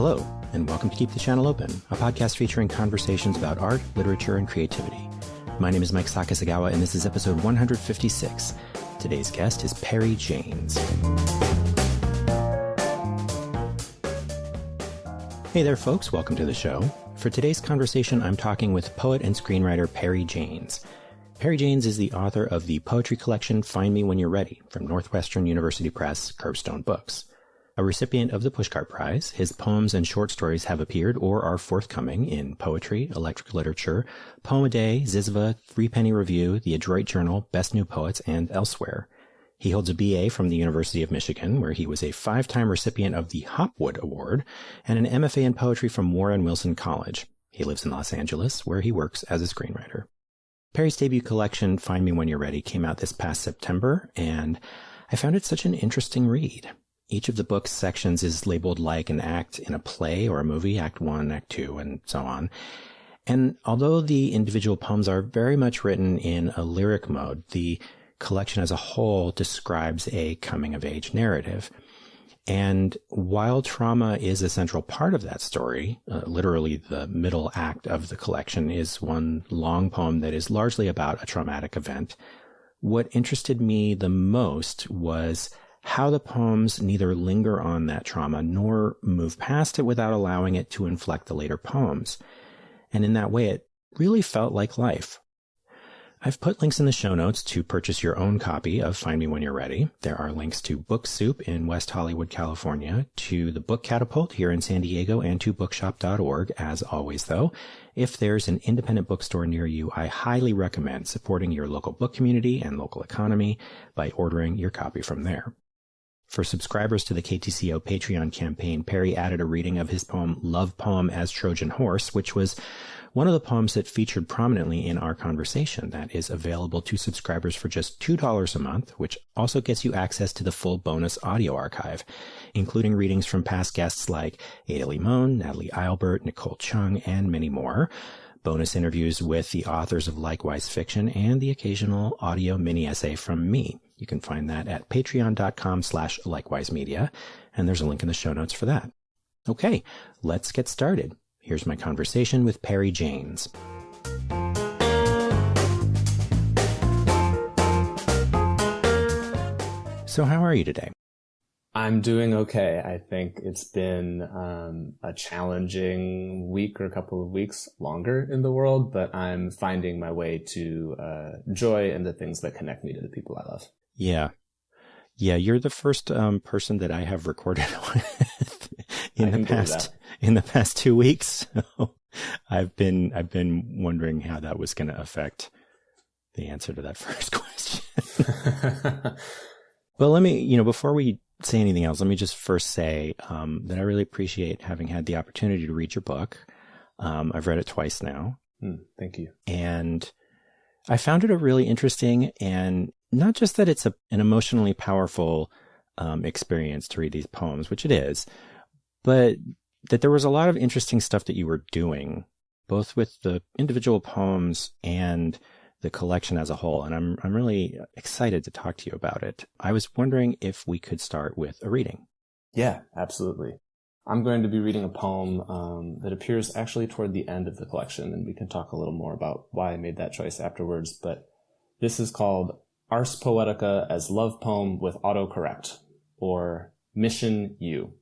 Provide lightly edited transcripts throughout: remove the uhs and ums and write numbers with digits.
Hello, and welcome to Keep the Channel Open, a podcast featuring conversations about art, literature, and creativity. My name is Mike Sakasagawa, and this is episode 156. Today's guest is Perry Janes. Hey there, folks. Welcome to the show. For today's conversation, I'm talking with poet and screenwriter Perry Janes. Perry Janes is the author of the poetry collection Find Me When You're Ready from Northwestern University Press, Curbstone Books. A recipient of the Pushcart Prize, his poems and short stories have appeared or are forthcoming in Poetry, Electric Literature, Poem a Day, Zizva, Threepenny Review, The Adroit Journal, Best New Poets, and elsewhere. He holds a BA from the University of Michigan, where he was a 5-time recipient of the Hopwood Award, and an MFA in poetry from Warren Wilson College. He lives in Los Angeles, where he works as a screenwriter. Perry's debut collection, Find Me When You're Ready, came out this past September, and I found it such an interesting read. Each of the book's sections is labeled like an act in a play or a movie, Act 1, Act 2, and so on. And although the individual poems are very much written in a lyric mode, the collection as a whole describes a coming-of-age narrative. And while trauma is a central part of that story, literally the middle act of the collection is one long poem that is largely about a traumatic event, what interested me the most was how the poems neither linger on that trauma nor move past it without allowing it to inflect the later poems. And in that way, it really felt like life. I've put links in the show notes to purchase your own copy of Find Me When You're Ready. There are links to Book Soup in West Hollywood, California, to the Book Catapult here in San Diego, and to bookshop.org. As always, though, if there's an independent bookstore near you, I highly recommend supporting your local book community and local economy by ordering your copy from there. For subscribers to the KTCO Patreon campaign, Perry added a reading of his poem Love Poem as Trojan Horse, which was one of the poems that featured prominently in our conversation. That is available to subscribers for just $2 a month, which also gets you access to the full bonus audio archive, including readings from past guests like Ada Limon, Natalie Eilbert, Nicole Chung, and many more, bonus interviews with the authors of Likewise Fiction, and the occasional audio mini essay from me. You can find that at patreon.com/likewisemedia, and there's a link in the show notes for that. Okay, let's get started. Here's my conversation with Perry Janes. So how are you today? I'm doing okay. I think it's been a challenging week or a couple of weeks longer in the world, but I'm finding my way to joy and the things that connect me to the people I love. Yeah, you're the first person that I have recorded with in the past 2 weeks. So I've been wondering how that was going to affect the answer to that first question. Well, let me, before we say anything else, let me just first say that I really appreciate having had the opportunity to read your book. I've read it twice now. Thank you. And I found it a really interesting, and not just that it's an emotionally powerful experience to read these poems, which it is, but that there was a lot of interesting stuff that you were doing, both with the individual poems and the collection as a whole. And I'm really excited to talk to you about it. I was wondering if we could start with a reading. Yeah, absolutely. I'm going to be reading a poem that appears actually toward the end of the collection, and we can talk a little more about why I made that choice afterwards. But this is called Ars Poetica as Love Poem with Autocorrect, or Mission U.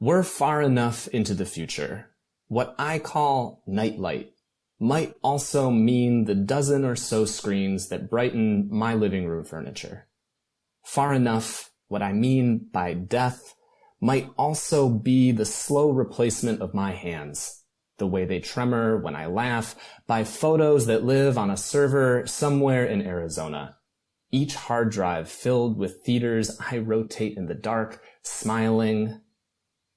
We're far enough into the future. What I call nightlight might also mean the dozen or so screens that brighten my living room furniture. Far enough, what I mean by death might also be the slow replacement of my hands, the way they tremor when I laugh, by photos that live on a server somewhere in Arizona. Each hard drive filled with theaters I rotate in the dark, smiling.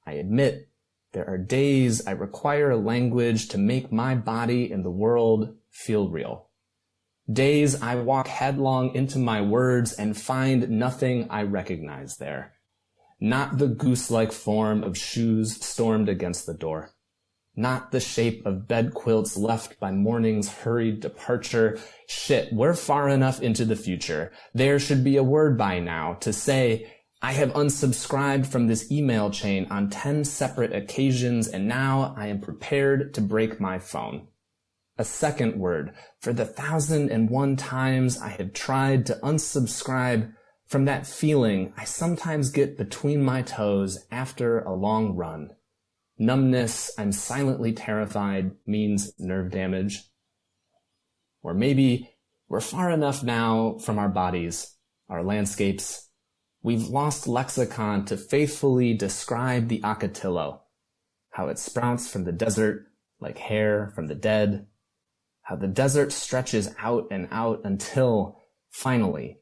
I admit, there are days I require language to make my body and the world feel real. Days I walk headlong into my words and find nothing I recognize there. Not the goose-like form of shoes stormed against the door. Not the shape of bed quilts left by morning's hurried departure. Shit, we're far enough into the future. There should be a word by now to say, I have unsubscribed from this email chain on 10 separate occasions, and now I am prepared to break my phone. A second word, for the 1,001 times I have tried to unsubscribe from that feeling I sometimes get between my toes after a long run. Numbness, I'm silently terrified, means nerve damage. Or maybe we're far enough now from our bodies, our landscapes. We've lost lexicon to faithfully describe the ocotillo, how it sprouts from the desert like hair from the dead, how the desert stretches out and out until, finally,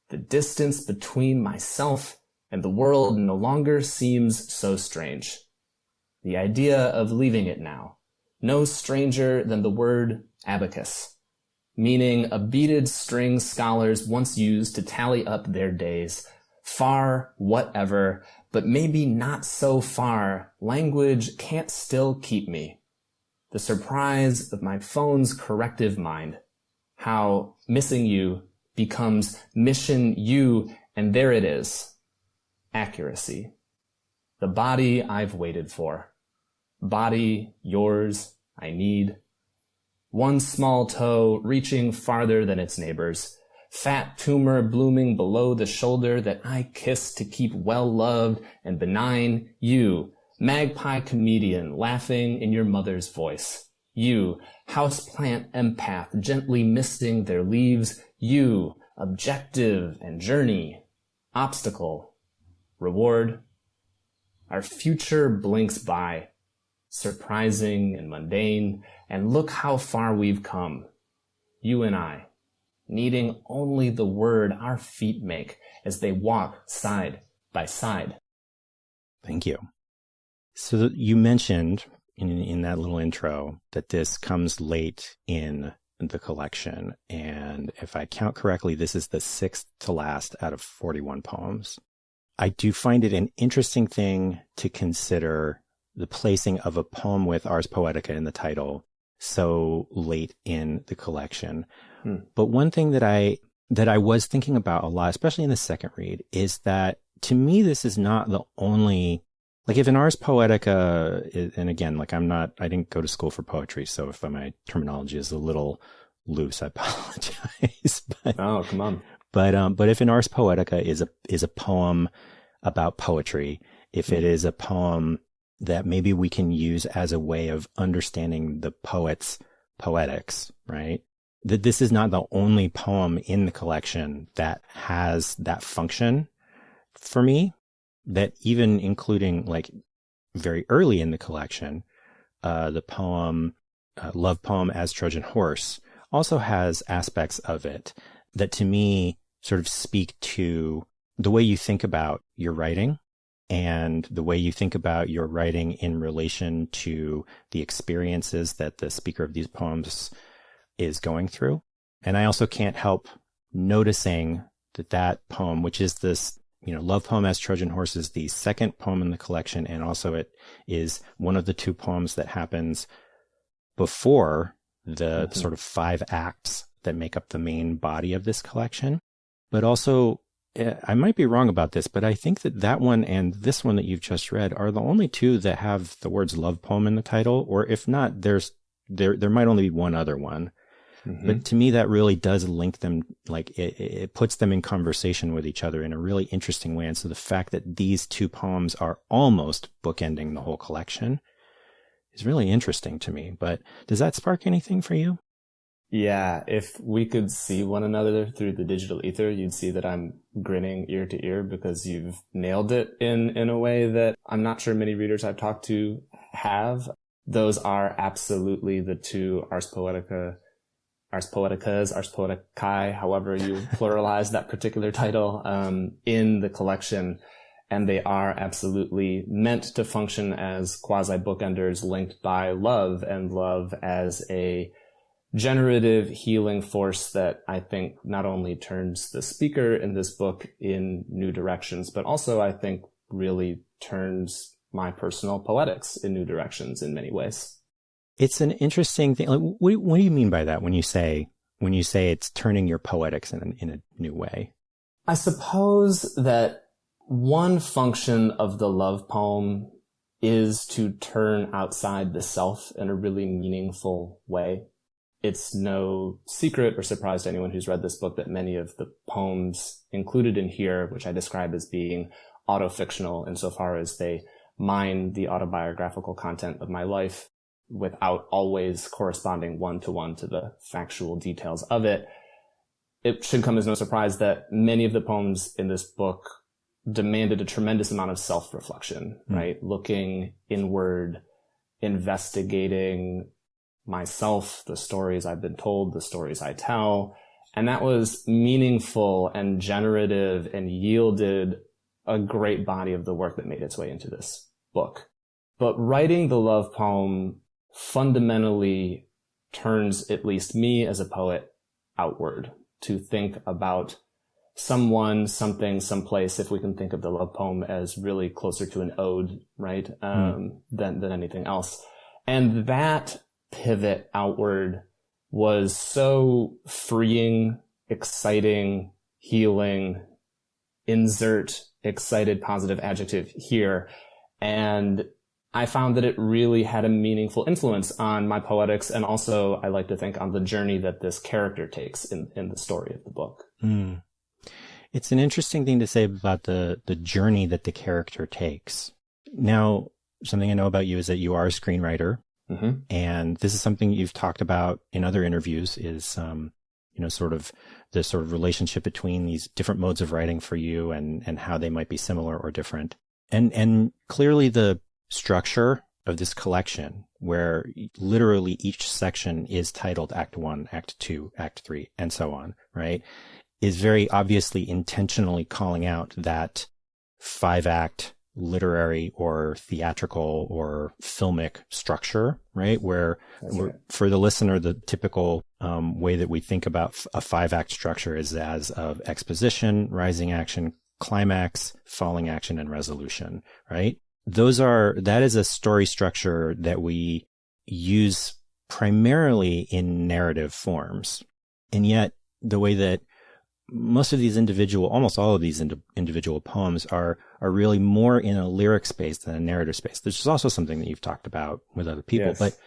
the distance between myself and the world no longer seems so strange. The idea of leaving it now, no stranger than the word abacus, meaning a beaded string scholars once used to tally up their days. Far, whatever, but maybe not so far, language can't still keep me. The surprise of my phone's corrective mind, how missing you becomes mission you, and there it is. Accuracy. The body I've waited for. Body, yours, I need. One small toe reaching farther than its neighbors. Fat tumor blooming below the shoulder that I kiss to keep well-loved and benign. You, magpie comedian laughing in your mother's voice. You, houseplant empath gently misting their leaves. You, objective and journey, obstacle, reward. Our future blinks by, surprising and mundane, and look how far we've come. You and I, needing only the word our feet make as they walk side by side. Thank you. So you mentioned in that little intro that this comes late in the collection. And if I count correctly, this is the 6th to last out of 41 poems. I do find it an interesting thing to consider the placing of a poem with Ars Poetica in the title so late in the collection. But one thing that I was thinking about a lot, especially in the second read, is that to me, this is not the only, like if in Ars Poetica, and again, like I didn't go to school for poetry, so if my terminology is a little loose, I apologize. Oh, come on. But if in Ars Poetica is a poem about poetry, if it is a poem that maybe we can use as a way of understanding the poet's poetics, right? That this is not the only poem in the collection that has that function for me, that even including like very early in the collection, the poem, Love Poem as Trojan Horse also has aspects of it that to me sort of speak to the way you think about your writing and the way you think about your writing in relation to the experiences that the speaker of these poems is going through. And I also can't help noticing that poem, which is this, Love Poem as Trojan Horse, is the second poem in the collection. And also it is one of the two poems that happens before the sort of 5 acts that make up the main body of this collection. But also, I might be wrong about this, but I think that one and this one that you've just read are the only two that have the words love poem in the title, or if not, there might only be one other one. But to me, that really does link them, like it puts them in conversation with each other in a really interesting way. And so the fact that these two poems are almost bookending the whole collection is really interesting to me. But does that spark anything for you? Yeah, if we could see one another through the digital ether, you'd see that I'm grinning ear to ear because you've nailed it in a way that I'm not sure many readers I've talked to have. Those are absolutely the two Ars Poeticas, Ars Poeticae, however you pluralize that particular title, in the collection. And they are absolutely meant to function as quasi-bookenders linked by love, and love as a generative healing force that I think not only turns the speaker in this book in new directions, but also I think really turns my personal poetics in new directions in many ways. It's an interesting thing. Like, what do you mean by that when you say it's turning your poetics in a new way? I suppose that one function of the love poem is to turn outside the self in a really meaningful way. It's no secret or surprise to anyone who's read this book that many of the poems included in here, which I describe as being autofictional insofar as they mine the autobiographical content of my life without always corresponding one-to-one to the factual details of it. It should come as no surprise that many of the poems in this book demanded a tremendous amount of self-reflection, right? Looking inward, investigating myself, the stories I've been told, the stories I tell. And that was meaningful and generative and yielded a great body of the work that made its way into this book. But writing the love poem fundamentally turns at least me as a poet outward to think about someone, something, someplace, if we can think of the love poem as really closer to an ode, right, than anything else. And that pivot outward was so freeing, exciting, healing, insert excited positive adjective here. And I found that it really had a meaningful influence on my poetics, and also, I like to think, on the journey that this character takes in the story of the book. It's an interesting thing to say about the journey that the character takes. Now, something I know about you is that you are a screenwriter, and this is something you've talked about in other interviews, is sort of the sort of relationship between these different modes of writing for you and how they might be similar or different. And clearly the structure of this collection, where literally each section is titled Act 1, Act 2, Act 3, and so on, right, is very obviously intentionally calling out that 5-act literary or theatrical or filmic structure, right? Where for the listener, the typical way that we think about a 5-act structure is as of exposition, rising action, climax, falling action, and resolution, right? That is a story structure that we use primarily in narrative forms. And yet the way that most of these almost all of these individual poems are really more in a lyric space than a narrative space. This is also something that you've talked about with other people. Yes. But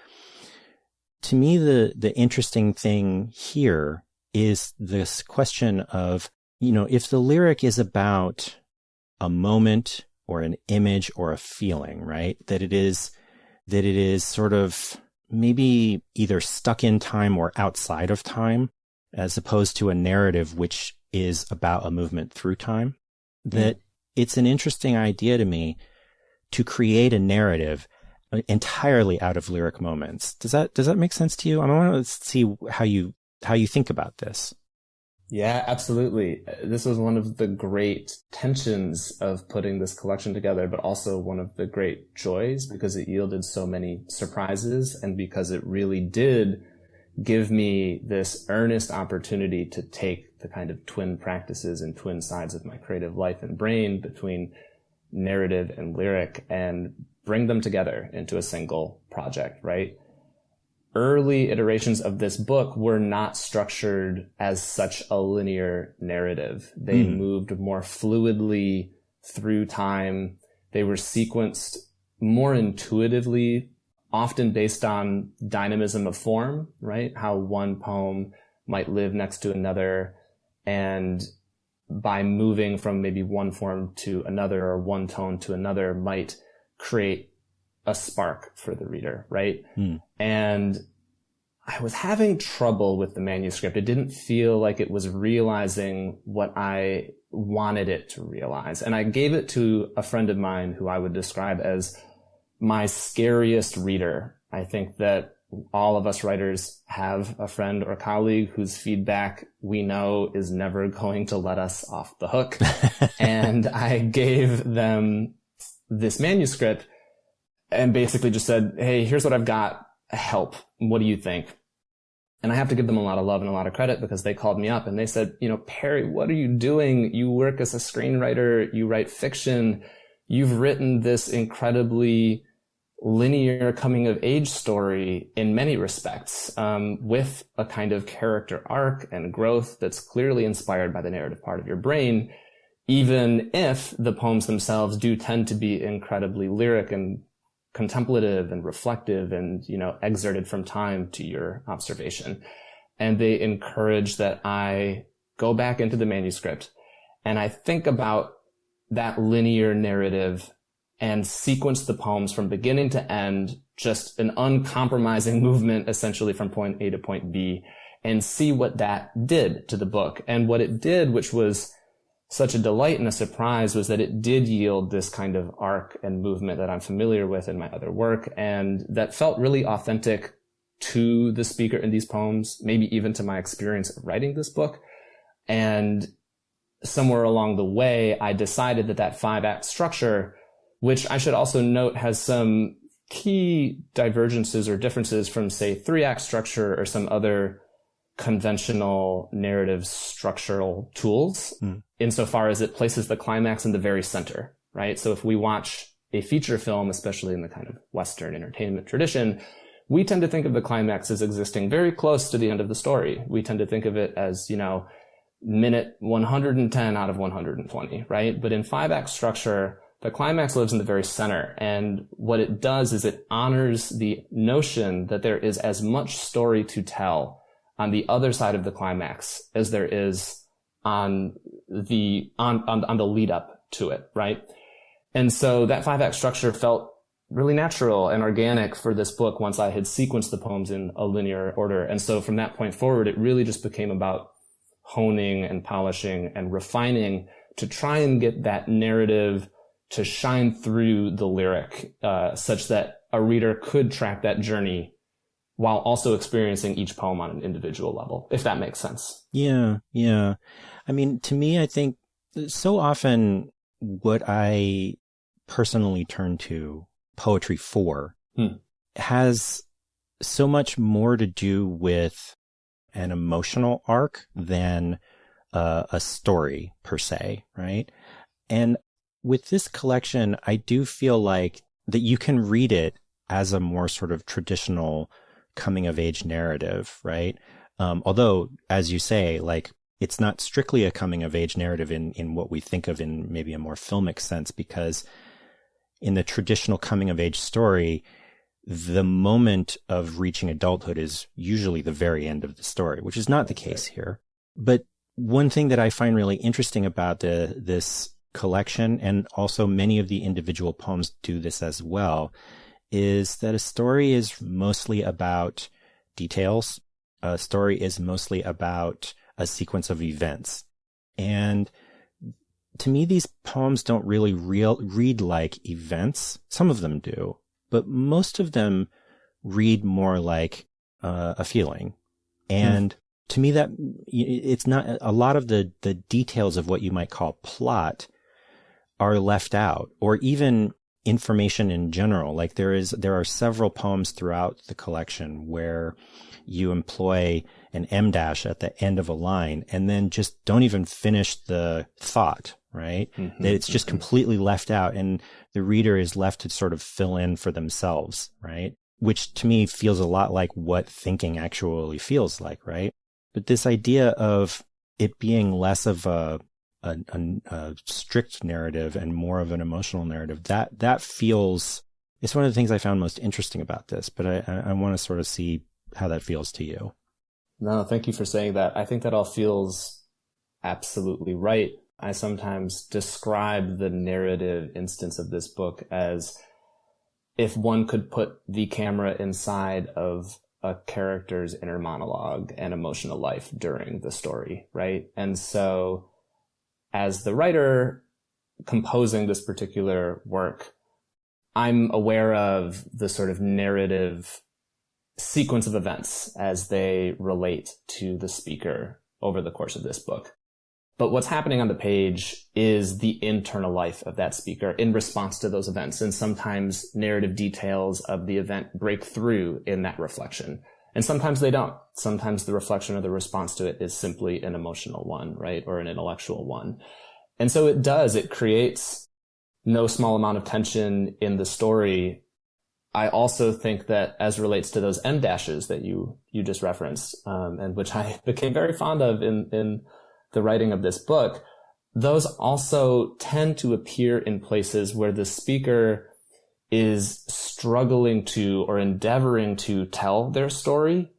to me, the interesting thing here is this question of, if the lyric is about a moment or an image or a feeling, right, that it is sort of maybe either stuck in time or outside of time, as opposed to a narrative which is about a movement through time, that it's an interesting idea to me to create a narrative entirely out of lyric moments. Does that make sense to you? I want to see how you think about this. Yeah, absolutely. This was one of the great tensions of putting this collection together, but also one of the great joys, because it yielded so many surprises and because it really did give me this earnest opportunity to take the kind of twin practices and twin sides of my creative life and brain between narrative and lyric and bring them together into a single project, right? Early iterations of this book were not structured as such a linear narrative. They moved more fluidly through time. They were sequenced more intuitively, often based on dynamism of form, right? How one poem might live next to another, and by moving from maybe one form to another or one tone to another might create a spark for the reader, right? And I was having trouble with the manuscript. It didn't feel like it was realizing what I wanted it to realize. And I gave it to a friend of mine who I would describe as my scariest reader. I think that all of us writers have a friend or colleague whose feedback we know is never going to let us off the hook. And I gave them this manuscript and basically just said, hey, here's what I've got. Help. What do you think? And I have to give them a lot of love and a lot of credit, because they called me up and they said, Perry, what are you doing? You work as a screenwriter. You write fiction. You've written this incredibly linear coming of age story in many respects, with a kind of character arc and growth that's clearly inspired by the narrative part of your brain. even if the poems themselves do tend to be incredibly lyric and contemplative and reflective and, exerted from time to your observation. And they encourage that I go back into the manuscript and I think about that linear narrative and sequence the poems from beginning to end, just an uncompromising movement, essentially from point A to point B, and see what that did to the book. And what it did, which was such a delight and a surprise, was that it did yield this kind of arc and movement that I'm familiar with in my other work, and that felt really authentic to the speaker in these poems, maybe even to my experience of writing this book. And somewhere along the way, I decided that 5-act structure, which I should also note has some key divergences or differences from, say, 3-act structure or some other conventional narrative structural tools, insofar as it places the climax in the very center, right? So if we watch a feature film, especially in the kind of Western entertainment tradition, we tend to think of the climax as existing very close to the end of the story. We tend to think of it as, minute 110 out of 120, right? But in 5-act structure, the climax lives in the very center. And what it does is it honors the notion that there is as much story to tell on the other side of the climax as there is on the lead up to it, right? And so that 5-act structure felt really natural and organic for this book once I had sequenced the poems in a linear order. And so from that point forward, it really just became about honing and polishing and refining to try and get that narrative to shine through the lyric, such that a reader could track that journey while also experiencing each poem on an individual level, if that makes sense. Yeah. I mean, to me, I think so often what I personally turn to poetry for has so much more to do with an emotional arc than a story per se, right? And with this collection, I do feel like that you can read it as a more sort of traditional coming of age narrative, right? Although, as you say, like, it's not strictly a coming of age narrative in what we think of in maybe a more filmic sense, because in the traditional coming of age story, the moment of reaching adulthood is usually the very end of the story, which is not the case here. But one thing that I find really interesting about this collection, and also many of the individual poems do this as well, is that a story is mostly about details. A story is mostly about a sequence of events. And to me, these poems don't really read like events. Some of them do, but most of them read more like a feeling. And to me, that it's not a lot of the details of what you might call plot are left out, or even information in general. Like there are several poems throughout the collection where you employ an em dash at the end of a line and then just don't even finish the thought, right? That it's just completely left out, and the reader is left to sort of fill in for themselves, right? Which to me feels a lot like what thinking actually feels like, right? But this idea of it being less of a strict narrative and more of an emotional narrative, that feels, it's one of the things I found most interesting about this, but I want to sort of see how that feels to you. No, thank you for saying that. I think that all feels absolutely right. I sometimes describe the narrative instance of this book as if one could put the camera inside of a character's inner monologue and emotional life during the story, right? And so as the writer composing this particular work, I'm aware of the sort of narrative sequence of events as they relate to the speaker over the course of this book. But what's happening on the page is the internal life of that speaker in response to those events. And sometimes narrative details of the event break through in that reflection. And sometimes they don't. Sometimes the reflection or the response to it is simply an emotional one, right? Or an intellectual one. And so it creates no small amount of tension in the story. I also think that as relates to those em dashes that you just referenced, and which I became very fond of in the writing of this book, those also tend to appear in places where the speaker is struggling to or endeavoring to tell their story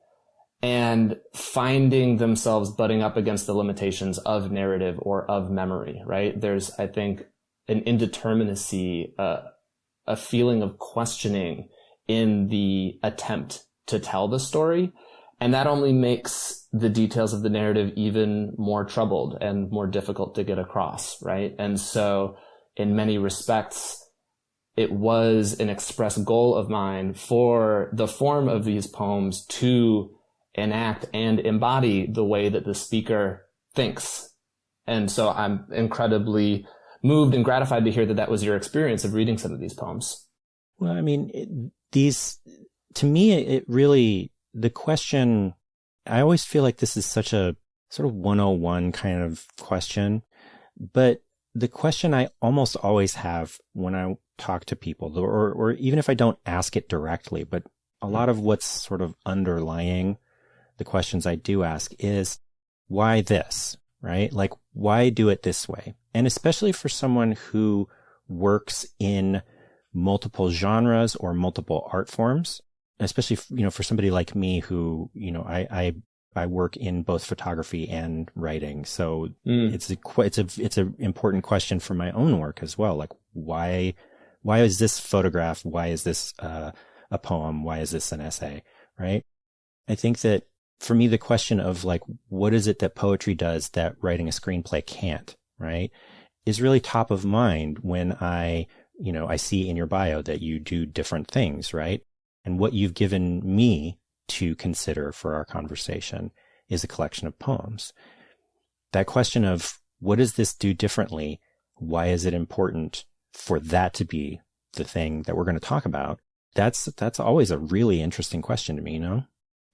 and finding themselves butting up against the limitations of narrative or of memory, right? There's, I think, an indeterminacy, a feeling of questioning in the attempt to tell the story. And that only makes the details of the narrative even more troubled and more difficult to get across, right? And so in many respects, it was an express goal of mine for the form of these poems to enact and embody the way that the speaker thinks. And so I'm incredibly moved and gratified to hear that that was your experience of reading some of these poems. Well, I mean, to me, it really, the question, I always feel like this is such a sort of 101 kind of question, but the question I almost always have when I talk to people, or even if I don't ask it directly, but a lot of what's sort of underlying the questions I do ask is, why this, right? Like, why do it this way? And especially for someone who works in multiple genres or multiple art forms, especially, for somebody like me who, I work in both photography and writing. So it's an important question for my own work as well. Like, why is this photograph? Why is this a poem? Why is this an essay? Right? I think that for me, the question of like, what is it that poetry does that writing a screenplay can't, right, is really top of mind when I see in your bio that you do different things, right? And what you've given me to consider for our conversation is a collection of poems. That question of what does this do differently? Why is it important for that to be the thing that we're going to talk about? That's always a really interesting question to me,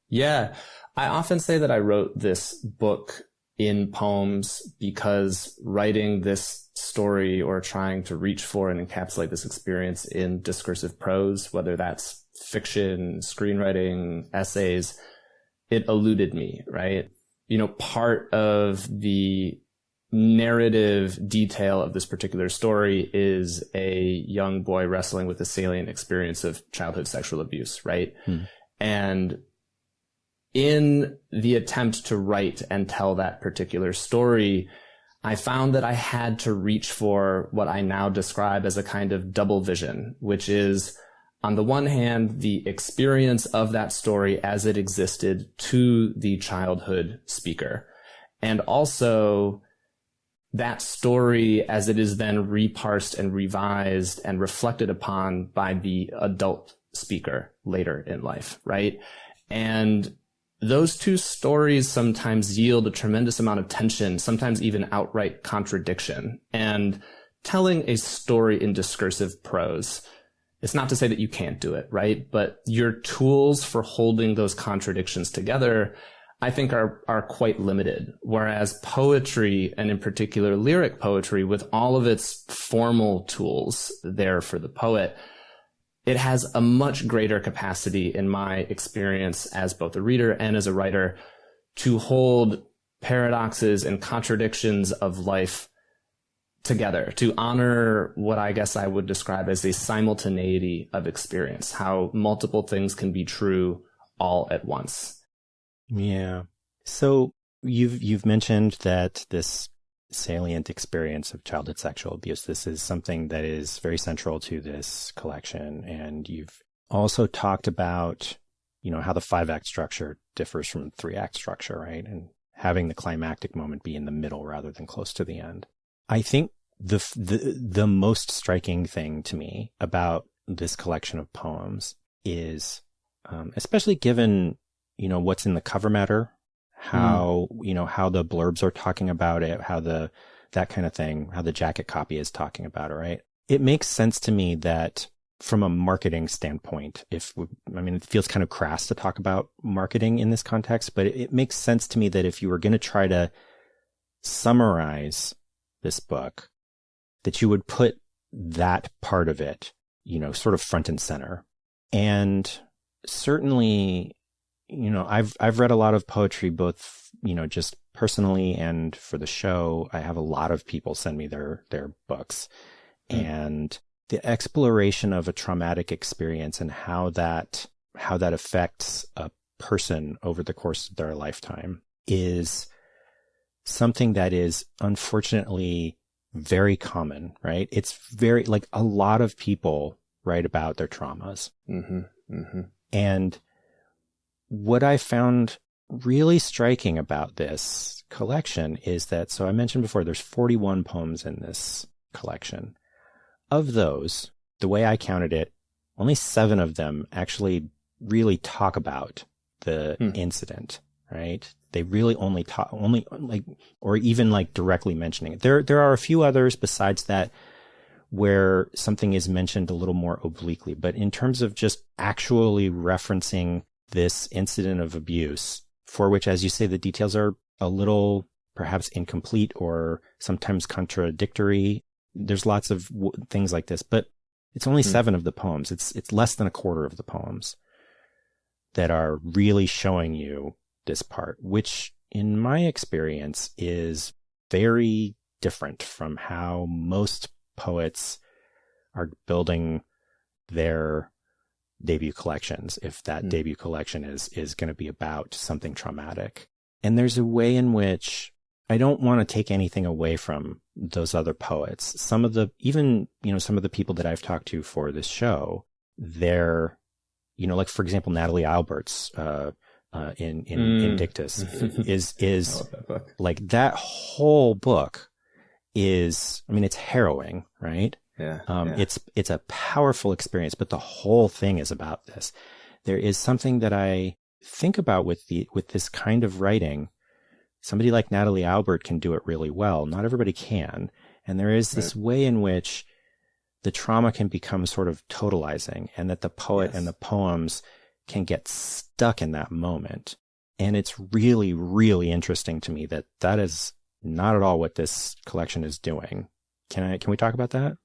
Yeah. I often say that I wrote this book in poems because writing this story or trying to reach for and encapsulate this experience in discursive prose, whether that's fiction, screenwriting, essays, it eluded me, right? Part of the narrative detail of this particular story is a young boy wrestling with a salient experience of childhood sexual abuse, right? And in the attempt to write and tell that particular story, I found that I had to reach for what I now describe as a kind of double vision, which is, on the one hand, the experience of that story as it existed to the childhood speaker, and also that story as it is then reparsed and revised and reflected upon by the adult speaker later in life, right? And those two stories sometimes yield a tremendous amount of tension, sometimes even outright contradiction. And telling a story in discursive prose, it's not to say that you can't do it, right? But your tools for holding those contradictions together, I think, are quite limited. Whereas poetry, and in particular lyric poetry, with all of its formal tools there for the poet, it has a much greater capacity, in my experience as both a reader and as a writer, to hold paradoxes and contradictions of life together, to honor what I guess I would describe as a simultaneity of experience, how multiple things can be true all at once. Yeah. So you've mentioned that this salient experience of childhood sexual abuse, this is something that is very central to this collection. And you've also talked about, how the 5-act structure differs from the 3-act structure, right? And having the climactic moment be in the middle rather than close to the end. I think the most striking thing to me about this collection of poems is, especially given, what's in the cover matter, how the blurbs are talking about it, that kind of thing, how the jacket copy is talking about it, right? It makes sense to me that from a marketing standpoint, it feels kind of crass to talk about marketing in this context, but it makes sense to me that if you were going to try to summarize this book, that you would put that part of it, sort of front and center. And certainly, I've read a lot of poetry, both, just personally and for the show, I have a lot of people send me their books. And the exploration of a traumatic experience and how that affects a person over the course of their lifetime is something that is unfortunately very common, right? It's very, like, a lot of people write about their traumas. And what I found really striking about this collection is that, so I mentioned before, there's 41 poems in this collection. Of those, the way I counted it, only 7 of them actually really talk about the incident, right? They really only talk, or even like directly mentioning it. There are a few others besides that where something is mentioned a little more obliquely, but in terms of just actually referencing this incident of abuse, for which, as you say, the details are a little perhaps incomplete or sometimes contradictory. There's lots of things like this, but it's only 7 of the poems. It's less than a quarter of the poems that are really showing you this part, which in my experience is very different from how most poets are building their debut collections, if that debut collection is going to be about something traumatic. And there's a way in which I don't want to take anything away from those other poets. Some of the people that I've talked to for this show, they're, like, for example, Natalie Albert's in Dictus is like, that whole book is, I mean, it's harrowing, right? It's a powerful experience, but the whole thing is about this. There is something that I think about with this kind of writing. Somebody like Natalie Albert can do it really well. Not everybody can. And there is this way in which the trauma can become sort of totalizing, and that the poet and the poems can get stuck in that moment. And it's really, really interesting to me that is not at all what this collection is doing. Can we talk about that?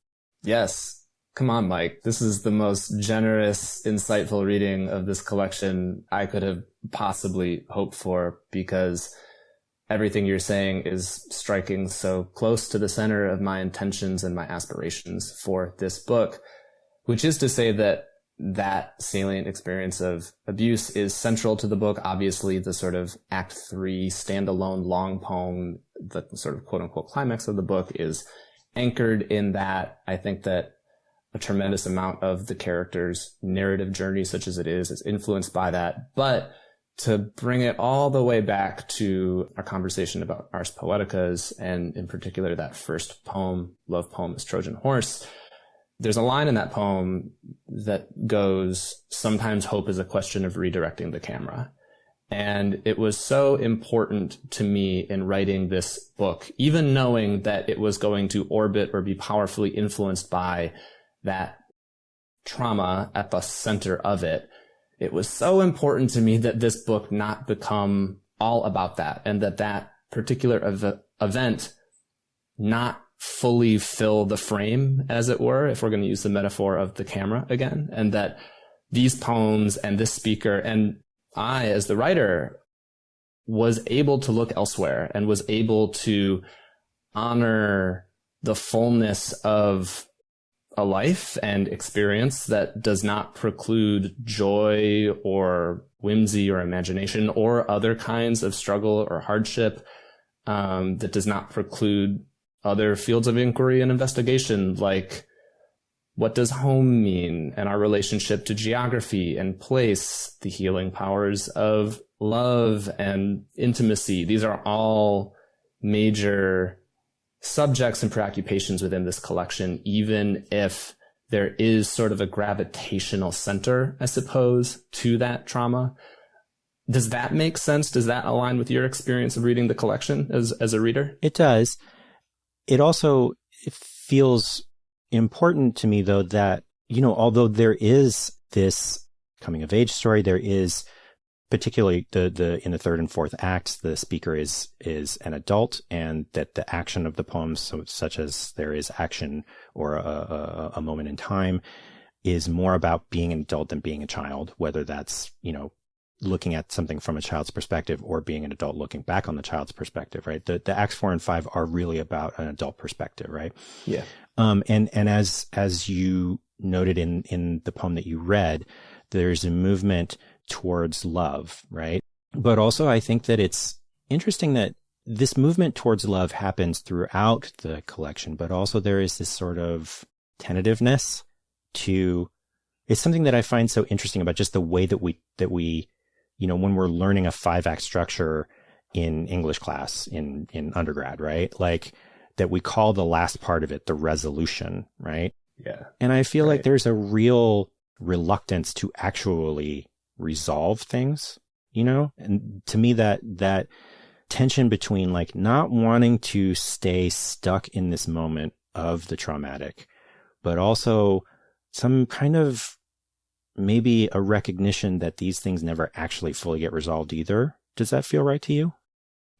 Yes. Come on, Mike. This is the most generous, insightful reading of this collection I could have possibly hoped for, because everything you're saying is striking so close to the center of my intentions and my aspirations for this book, which is to say that salient experience of abuse is central to the book. Obviously, the sort of Act 3 standalone long poem, the sort of quote unquote climax of the book, is anchored in that. I think that a tremendous amount of the character's narrative journey, such as it is influenced by that. But to bring it all the way back to our conversation about Ars Poeticas, and in particular that first poem, love poem, is Trojan Horse, there's a line in that poem that goes, "Sometimes hope is a question of redirecting the camera." And it was so important to me in writing this book, even knowing that it was going to orbit or be powerfully influenced by that trauma at the center of it. It was so important to me that this book not become all about that, and that particular event not fully fill the frame, as it were, if we're going to use the metaphor of the camera again, and that these poems and this speaker and I, as the writer, was able to look elsewhere and was able to honor the fullness of a life and experience that does not preclude joy or whimsy or imagination or other kinds of struggle or hardship, that does not preclude other fields of inquiry and investigation, like what does home mean, and our relationship to geography and place, the healing powers of love and intimacy. These are all major subjects and preoccupations within this collection, even if there is sort of a gravitational center, I suppose, to that trauma. Does that make sense? Does that align with your experience of reading the collection as a reader? It does. It feels important to me, though, that, although there is this coming of age story, there is particularly in the third and fourth acts, the speaker is an adult, and that the action of the poems, such as there is action or a moment in time, is more about being an adult than being a child, whether that's, looking at something from a child's perspective or being an adult looking back on the child's perspective, right? The acts 4 and 5 are really about an adult perspective, right? Yeah. And as you noted in the poem that you read, there's a movement towards love, right? But also I think that it's interesting that this movement towards love happens throughout the collection, but also there is this sort of tentativeness to, it's something that I find so interesting about just the way that we, when we're learning a 5-act structure in English class in undergrad, right? Like that we call the last part of it the resolution, right? Yeah. And I feel like there's a real reluctance to actually resolve things, and to me that tension between like not wanting to stay stuck in this moment of the traumatic, but also some kind of maybe a recognition that these things never actually fully get resolved either. Does that feel right to you?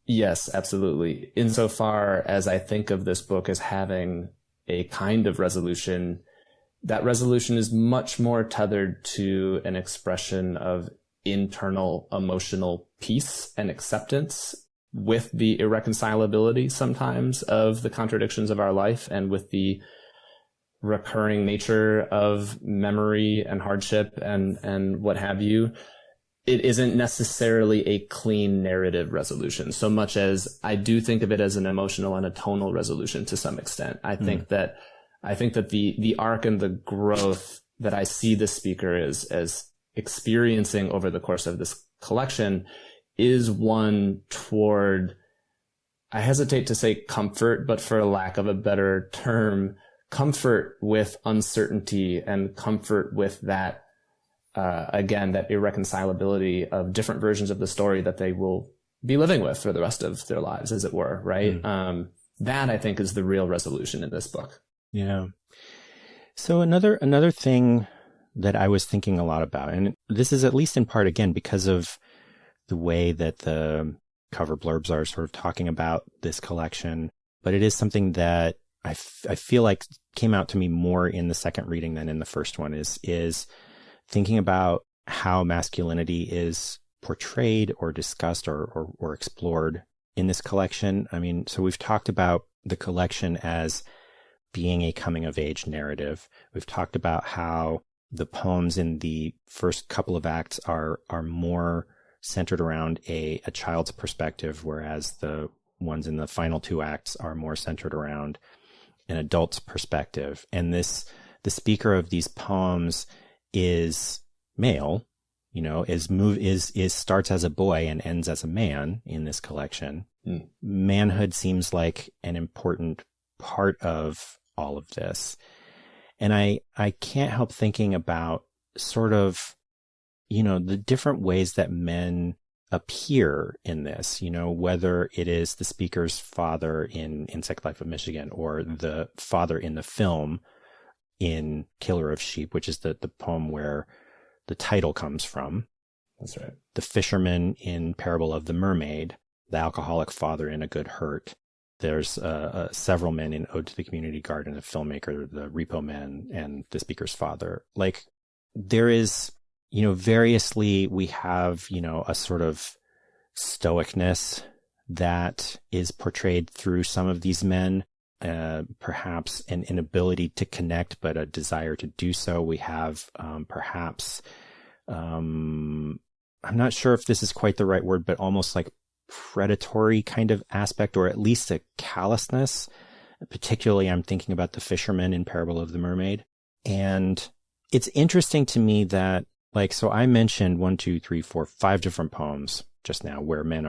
Yes, absolutely. Insofar as I think of this book as having a kind of resolution, that resolution is much more tethered to an expression of internal emotional peace and acceptance with the irreconcilability sometimes of the contradictions of our life and with the recurring nature of memory and hardship and what have you. It isn't necessarily a clean narrative resolution so much as I do think of it as an emotional and a tonal resolution to some extent. I think that the arc and the growth that I see the speaker as experiencing over the course of this collection is one toward, I hesitate to say comfort, but for lack of a better term, comfort with uncertainty and comfort with that, again, that irreconcilability of different versions of the story that they will be living with for the rest of their lives, as it were, right? That I think is the real resolution in this book. Yeah. So another thing that I was thinking a lot about, and this is at least in part, again, because of the way that the cover blurbs are sort of talking about this collection, but it is something that I feel like came out to me more in the second reading than in the first one, is thinking about how masculinity is portrayed or discussed or explored in this collection. I mean, so we've talked about the collection as being a coming of age narrative. We've talked about how the poems in the first couple of acts are more centered around a child's perspective, whereas the ones in the final 2 acts are more centered around an adult's perspective. And the speaker of these poems is male, is starts as a boy and ends as a man in this collection. Manhood seems like an important part of all of this. And I can't help thinking about sort of, the different ways that men appear in this, whether it is the speaker's father in Insect Life of Michigan or the father in the film in Killer of Sheep, which is the poem where the title comes from. That's right. The fisherman in Parable of the Mermaid, the alcoholic father in A Good Hurt. There's several men in Ode to the Community Garden, the filmmaker, the Repo Man, and the speaker's father. Like there is, variously we have, a sort of stoicness that is portrayed through some of these men, perhaps an inability to connect, but a desire to do so. We have perhaps, I'm not sure if this is quite the right word, but almost like predatory kind of aspect, or at least a callousness. Particularly, I'm thinking about the fisherman in Parable of the Mermaid. And it's interesting to me that, so I mentioned 1, 2, 3, 4, 5 different poems just now where men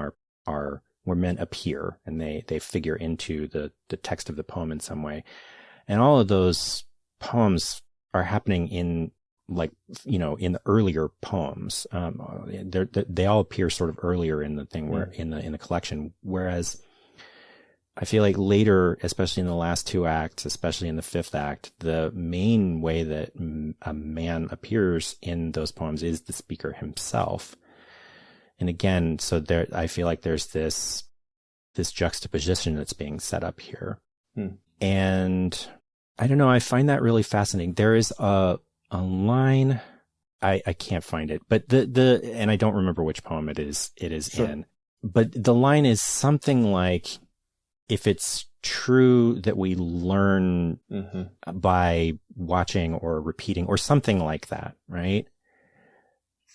where men appear and they figure into the text of the poem in some way. And all of those poems are happening in in the earlier poems. They all appear sort of earlier in the thing where in the collection. Whereas I feel like later, especially in the last 2 acts, especially in the 5th act, the main way that a man appears in those poems is the speaker himself. And again, so there, I feel like there's this juxtaposition that's being set up here. And I don't know, I find that really fascinating. There is a line, I can't find it, but and I don't remember which poem it is Sure. in, but the line is something like, if it's true that we learn by watching or repeating or something like that, right?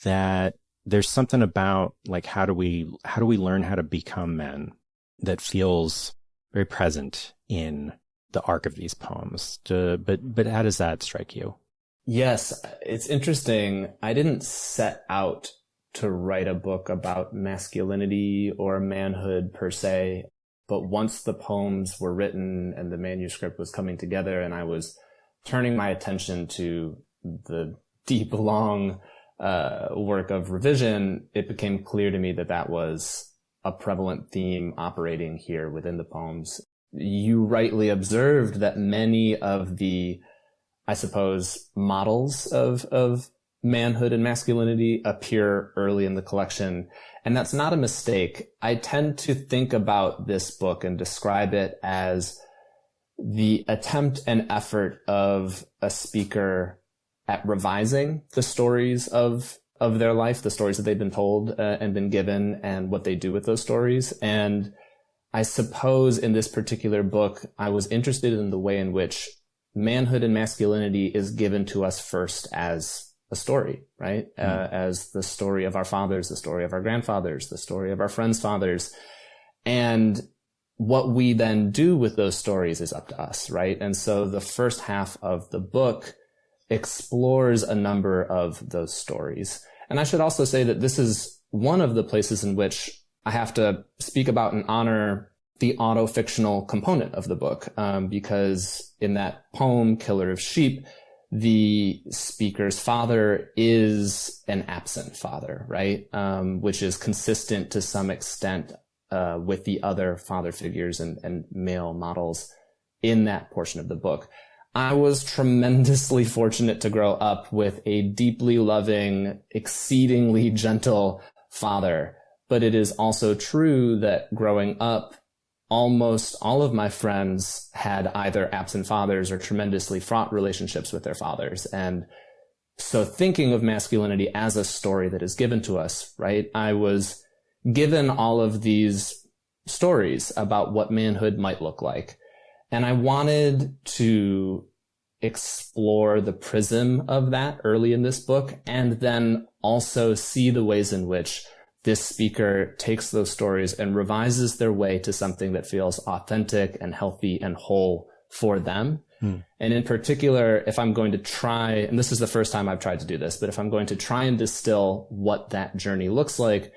That there's something about like, how do we learn how to become men that feels very present in the arc of these poems. But how does that strike you? Yes, it's interesting. I didn't set out to write a book about masculinity or manhood per se, but once the poems were written and the manuscript was coming together and I was turning my attention to the deep, long work of revision, it became clear to me that that was a prevalent theme operating here within the poems. You rightly observed that many of the, I suppose, models of manhood and masculinity appear early in the collection. And that's not a mistake. I tend to think about this book and describe it as the attempt and effort of a speaker at revising the stories of their life, the stories that they've been told and been given, and what they do with those stories. And I suppose in this particular book, I was interested in the way in which manhood and masculinity is given to us first as a story, right? As the story of our fathers, the story of our grandfathers, the story of our friends' fathers. And what we then do with those stories is up to us, right? And so the first half of the book explores a number of those stories. And I should also say that this is one of the places in which I have to speak about and honor the auto-fictional component of the book, because in that poem, Killer of Sheep, the speaker's father is an absent father, right? Which is consistent to some extent with the other father figures and male models in that portion of the book. I was tremendously fortunate to grow up with a deeply loving, exceedingly gentle father. But it is also true that growing up, almost all of my friends had either absent fathers or tremendously fraught relationships with their fathers. And so thinking of masculinity as a story that is given to us, right? I was given all of these stories about what manhood might look like. And I wanted to explore the prism of that early in this book, and then also see the ways in which this speaker takes those stories and revises their way to something that feels authentic and healthy and whole for them. And in particular, if I'm going to try, and this is the first time I've tried to do this, but if I'm going to try and distill what that journey looks like,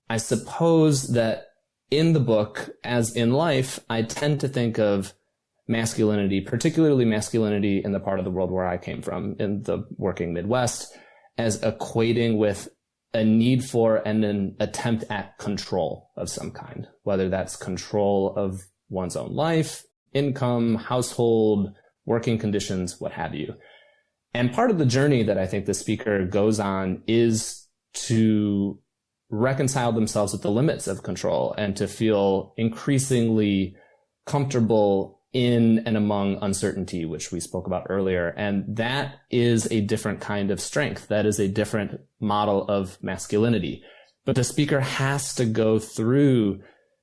I suppose that in the book, as in life, I tend to think of masculinity, particularly masculinity in the part of the world where I came from, in the working Midwest, as equating with a need for and an attempt at control of some kind, whether that's control of one's own life, income, household, working conditions, what have you. And part of the journey that I think the speaker goes on is to reconcile themselves with the limits of control and to feel increasingly comfortable in and among uncertainty, which we spoke about earlier. And that is a different kind of strength. That is a different model of masculinity. But the speaker has to go through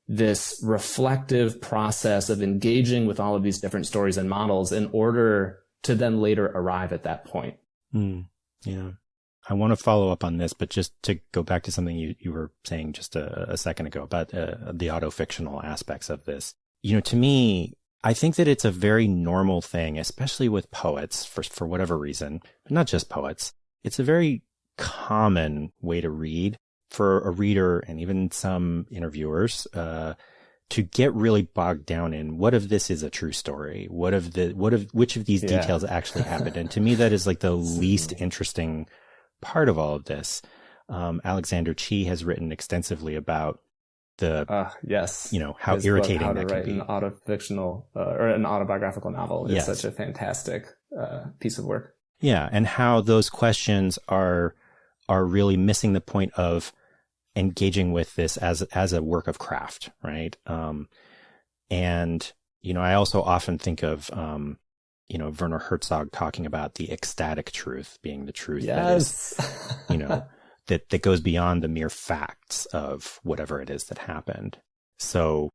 this reflective process of engaging with all of these different stories and models in order to then later arrive at that point. Yeah. I want to follow up on this, but just to go back to something you were saying just a second ago about the auto-fictional aspects of this. You know, to me, I think that it's a very normal thing, especially with poets, for whatever reason, but not just poets. It's a very common way to read for a reader and even some interviewers to get really bogged down in what if this is a true story? Which of these details actually happened? And to me, that is like the least interesting part of all of this. Alexander Chee has written extensively about yes, you know, how his irritating book, that can be. An autofictional or an autobiographical novel is such a fantastic piece of work. Yeah, and how those questions are really missing the point of engaging with this as a work of craft, right? And you know, I also often think of Werner Herzog talking about the ecstatic truth being the truth yes. that is, that goes beyond the mere facts of whatever it is that happened. So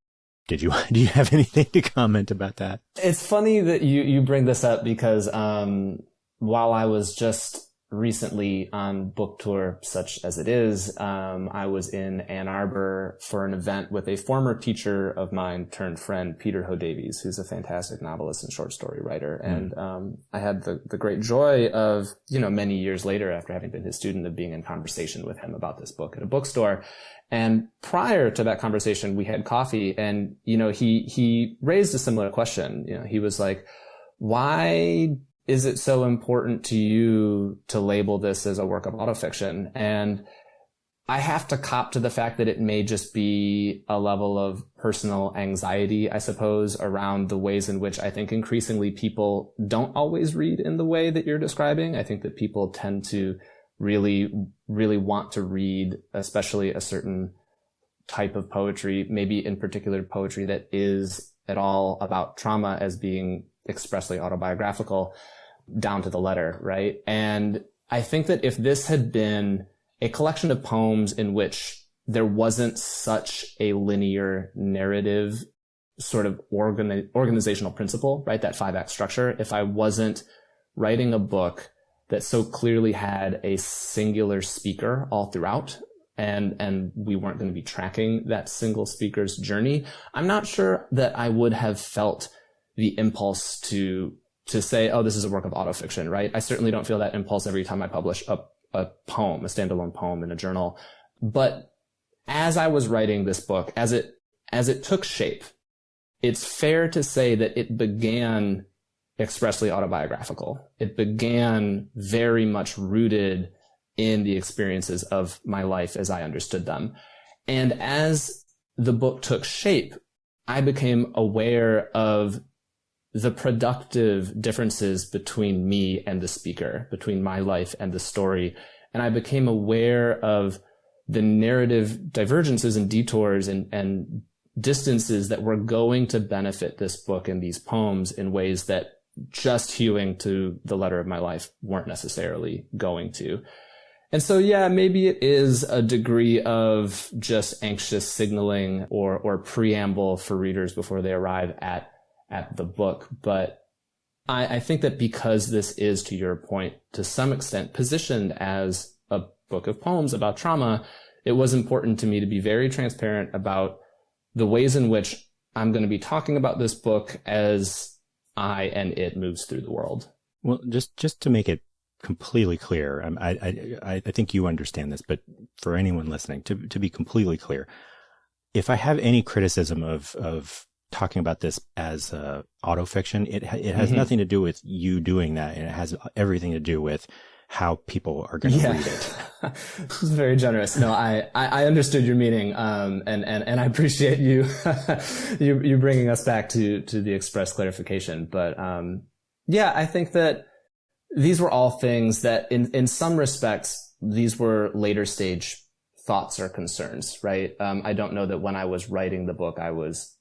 do you have anything to comment about that? It's funny that you bring this up because while I was just recently on book tour, such as it is, I was in Ann Arbor for an event with a former teacher of mine turned friend, Peter Ho Davies, who's a fantastic novelist and short story writer. And I had the great joy of, many years later, after having been his student, of being in conversation with him about this book at a bookstore. And prior to that conversation, we had coffee, and, he raised a similar question. He was like, why is it so important to you to label this as a work of autofiction? And I have to cop to the fact that it may just be a level of personal anxiety, I suppose, around the ways in which I think increasingly people don't always read in the way that you're describing. I think that people tend to really, really want to read, especially a certain type of poetry, maybe in particular poetry that is at all about trauma as being expressly autobiographical down to the letter, right? And I think that if this had been a collection of poems in which there wasn't such a linear narrative sort of organizational principle, right? That 5-act structure. If I wasn't writing a book that so clearly had a singular speaker all throughout, and we weren't going to be tracking that single speaker's journey, I'm not sure that I would have felt the impulse to say, oh, this is a work of autofiction, right? I certainly don't feel that impulse every time I publish a poem, a standalone poem in a journal. But as I was writing this book, as it took shape, it's fair to say that it began expressly autobiographical. It began very much rooted in the experiences of my life as I understood them. And as the book took shape, I became aware of the productive differences between me and the speaker, between my life and the story. And I became aware of the narrative divergences and detours and distances that were going to benefit this book and these poems in ways that just hewing to the letter of my life weren't necessarily going to. And so, yeah, maybe it is a degree of just anxious signaling or preamble for readers before they arrive at the book. But I think that because this is, to your point, to some extent positioned as a book of poems about trauma, it was important to me to be very transparent about the ways in which I'm going to be talking about this book as I and it moves through the world. Well, just to make it completely clear, I think you understand this, but for anyone listening, to be completely clear, if I have any criticism of talking about this as autofiction, it has nothing to do with you doing that, and it has everything to do with how people are going to read it. This is very generous. No, I understood your meaning, and I appreciate you you bringing us back to the express clarification. But yeah, I think that these were all things that, in some respects, these were later stage thoughts or concerns, right? I don't know that when I was writing the book, I was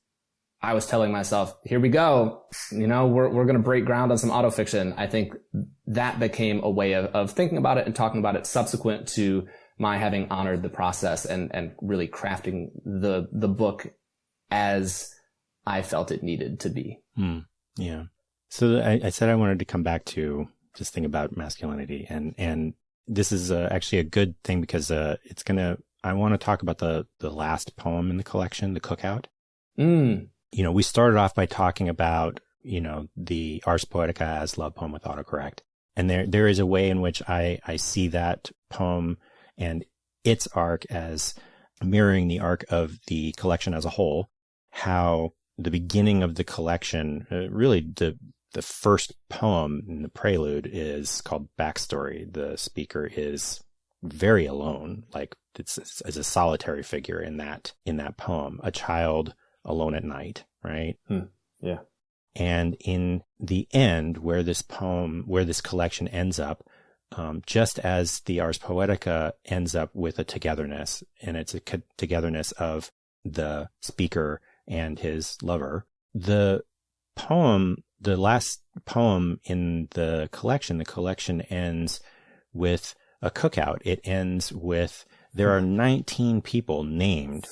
telling myself, here we go. We're going to break ground on some autofiction. I think that became a way of thinking about it and talking about it subsequent to my having honored the process and really crafting the book as I felt it needed to be. Yeah. So I said I wanted to come back to this thing about masculinity, and this is actually a good thing because I want to talk about the last poem in the collection, the Cookout. We started off by talking about, the Ars Poetica as love poem with autocorrect. And there is a way in which I see that poem and its arc as mirroring the arc of the collection as a whole, how the beginning of the collection, really the first poem in the prelude is called Backstory. The speaker is very alone, like it's as a solitary figure in that poem, a child alone at night, right? Yeah. And in the end, where this collection ends up, just as the Ars Poetica ends up with a togetherness, and it's a togetherness of the speaker and his lover, the poem, the last poem in the collection ends with a cookout. It ends with, there are 19 people named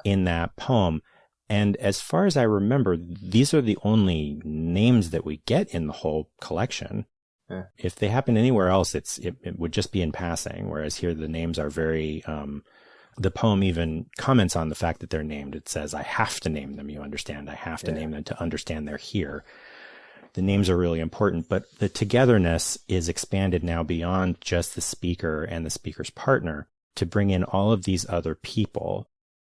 in that poem. And as far as I remember, these are the only names that we get in the whole collection. Yeah. If they happen anywhere else, it would just be in passing. Whereas here, the names are very, the poem even comments on the fact that they're named. It says, I have to name them, you understand. I have to name them to understand they're here. The names are really important, but the togetherness is expanded now beyond just the speaker and the speaker's partner to bring in all of these other people.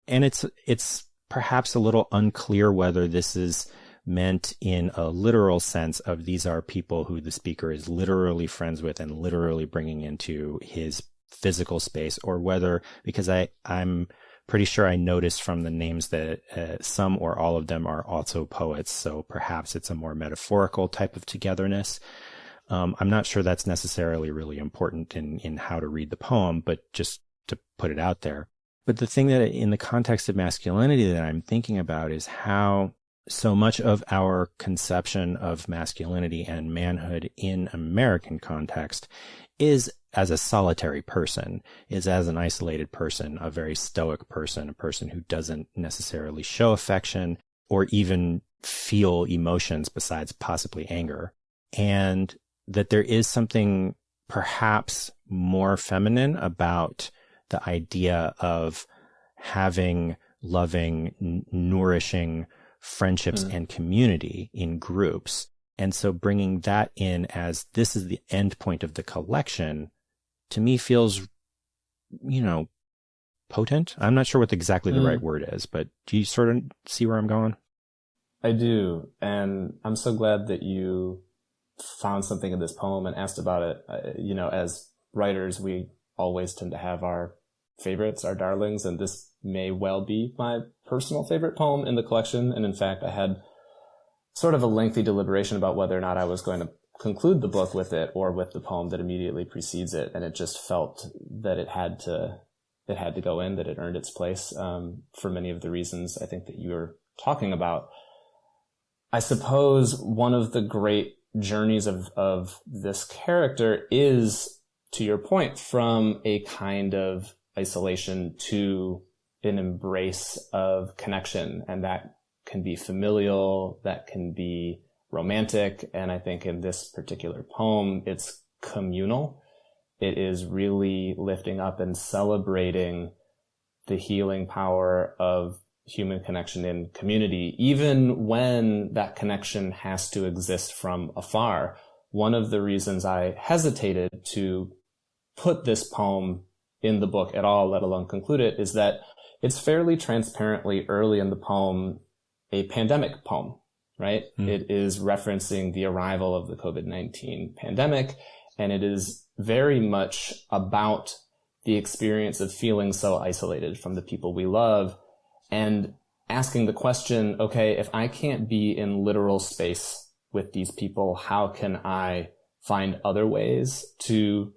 And it's perhaps a little unclear whether this is meant in a literal sense of these are people who the speaker is literally friends with and literally bringing into his physical space, or whether, because I'm pretty sure I noticed from the names that some or all of them are also poets. So perhaps it's a more metaphorical type of togetherness. I'm not sure that's necessarily really important in how to read the poem, but just to put it out there. But the thing that in the context of masculinity that I'm thinking about is how so much of our conception of masculinity and manhood in American context is as a solitary person, is as an isolated person, a very stoic person, a person who doesn't necessarily show affection or even feel emotions besides possibly anger. And that there is something perhaps more feminine about the idea of having loving, nourishing friendships and community in groups. And so bringing that in as this is the end point of the collection, to me feels, potent. I'm not sure what exactly the right word is, but do you sort of see where I'm going? I do. And I'm so glad that you found something in this poem and asked about it. As writers, we always tend to have our favorites, our darlings, and this may well be my personal favorite poem in the collection. And in fact, I had sort of a lengthy deliberation about whether or not I was going to conclude the book with it or with the poem that immediately precedes it. And it just felt that it had to go in, that it earned its place, for many of the reasons I think that you were talking about. I suppose one of the great journeys of this character is, to your point, from a kind of isolation to an embrace of connection. And that can be familial, that can be romantic. And I think in this particular poem, it's communal. It is really lifting up and celebrating the healing power of human connection in community, even when that connection has to exist from afar. One of the reasons I hesitated to put this poem in the book at all, let alone conclude it, is that it's fairly transparently early in the poem a pandemic poem, right? It is referencing the arrival of the COVID-19 pandemic, and it is very much about the experience of feeling so isolated from the people we love and asking the question, okay, if I can't be in literal space with these people, how can I find other ways to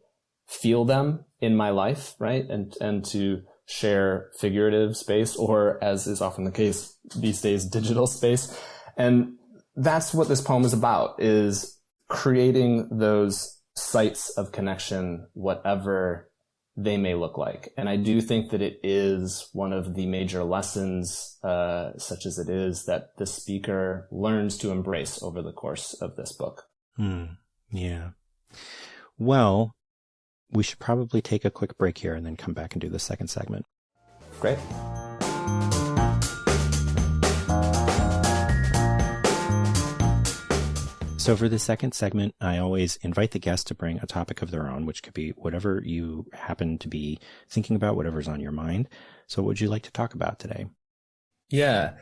feel them in my life, right? And to share figurative space, or as is often the case these days, digital space. And that's what this poem is about, is creating those sites of connection, whatever they may look like. And I do think that it is one of the major lessons, such as it is, that the speaker learns to embrace over the course of this book. Yeah. Well, we should probably take a quick break here and then come back and do the second segment. Great. So for the second segment, I always invite the guest to bring a topic of their own, which could be whatever you happen to be thinking about, whatever's on your mind. So what would you like to talk about today? Yeah,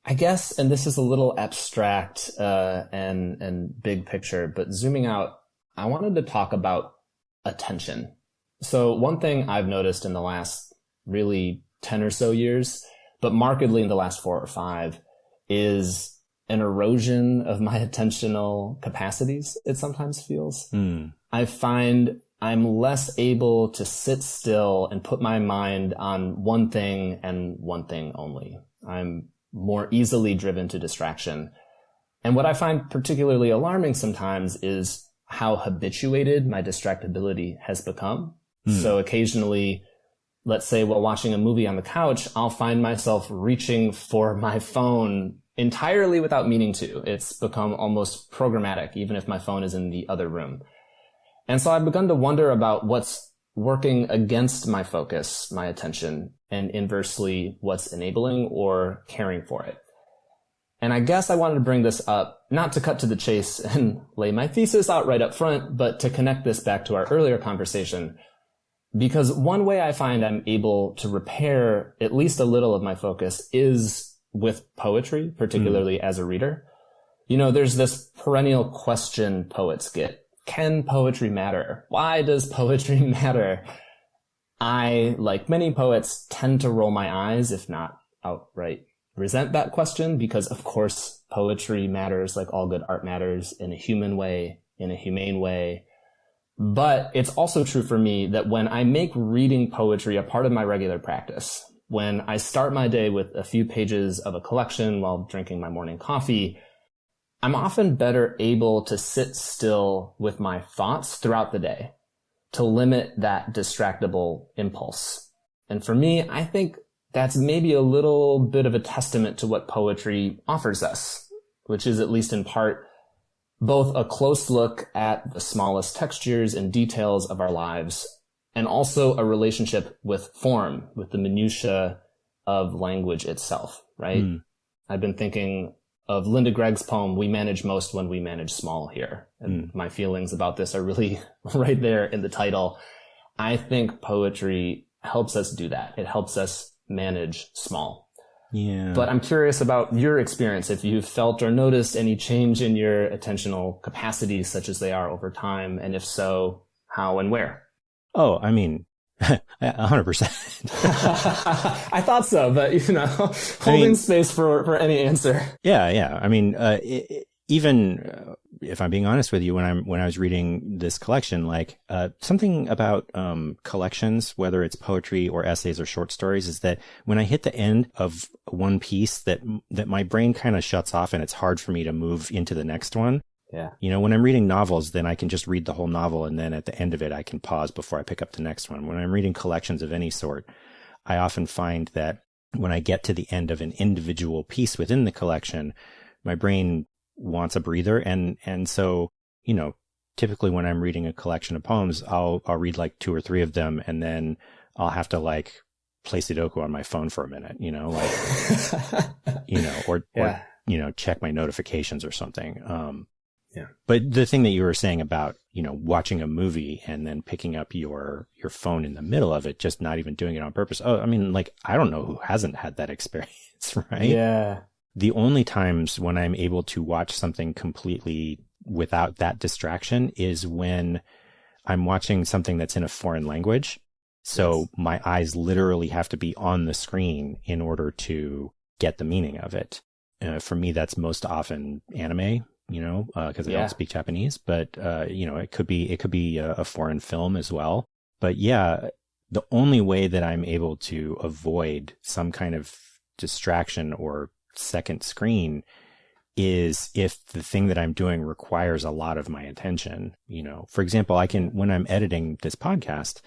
I guess, and this is a little abstract and big picture, but zooming out, I wanted to talk about attention. So one thing I've noticed in the last really 10 or so years, but markedly in the last 4 or 5, is an erosion of my attentional capacities, it sometimes feels. I find I'm less able to sit still and put my mind on one thing and one thing only. I'm more easily driven to distraction. And what I find particularly alarming sometimes is how habituated my distractibility has become. So occasionally, let's say while watching a movie on the couch, I'll find myself reaching for my phone entirely without meaning to. It's become almost programmatic, even if my phone is in the other room. And so I've begun to wonder about what's working against my focus, my attention, and inversely, what's enabling or caring for it. And I guess I wanted to bring this up, not to cut to the chase and lay my thesis out right up front, but to connect this back to our earlier conversation. Because one way I find I'm able to repair at least a little of my focus is with poetry, particularly as a reader. You know, there's this perennial question poets get. Can poetry matter? Why does poetry matter? I, like many poets, tend to roll my eyes, if not outright resent that question, because of course poetry matters like all good art matters in a human way, in a humane way. But it's also true for me that when I make reading poetry a part of my regular practice, when I start my day with a few pages of a collection while drinking my morning coffee, I'm often better able to sit still with my thoughts throughout the day, to limit that distractible impulse. And for me, I think that's maybe a little bit of a testament to what poetry offers us, which is at least in part both a close look at the smallest textures and details of our lives, and also a relationship with form, with the minutiae of language itself, right? I've been thinking of Linda Gregg's poem, "We Manage Most When We Manage Small" here. And my feelings about this are really right there in the title. I think poetry helps us do that. It helps us manage small. Yeah. But I'm curious about your experience, if you've felt or noticed any change in your attentional capacities such as they are over time, and if so, how and where? Oh, I mean, 100%. I thought so, but holding space for any answer. Yeah. I mean, even if I'm being honest with you, when I was reading this collection, like something about collections, whether it's poetry or essays or short stories, is that when I hit the end of one piece, that my brain kind of shuts off, and it's hard for me to move into the next one. Yeah. When I'm reading novels, then I can just read the whole novel, and then at the end of it, I can pause before I pick up the next one. When I'm reading collections of any sort, I often find that when I get to the end of an individual piece within the collection, my brain wants a breather. And so, typically when I'm reading a collection of poems, I'll read like 2 or 3 of them, and then I'll have to like play Sudoku on my phone for a minute, or check my notifications or something. Yeah. But the thing that you were saying about, watching a movie and then picking up your phone in the middle of it, just not even doing it on purpose. Oh, I mean, like, I don't know who hasn't had that experience, right? Yeah. The only times when I'm able to watch something completely without that distraction is when I'm watching something that's in a foreign language. So my eyes literally have to be on the screen in order to get the meaning of it. For me, that's most often anime, because I don't speak Japanese, but, it could be a foreign film as well. But yeah, the only way that I'm able to avoid some kind of distraction or second screen is if the thing that I'm doing requires a lot of my attention. For example, when I'm editing this podcast,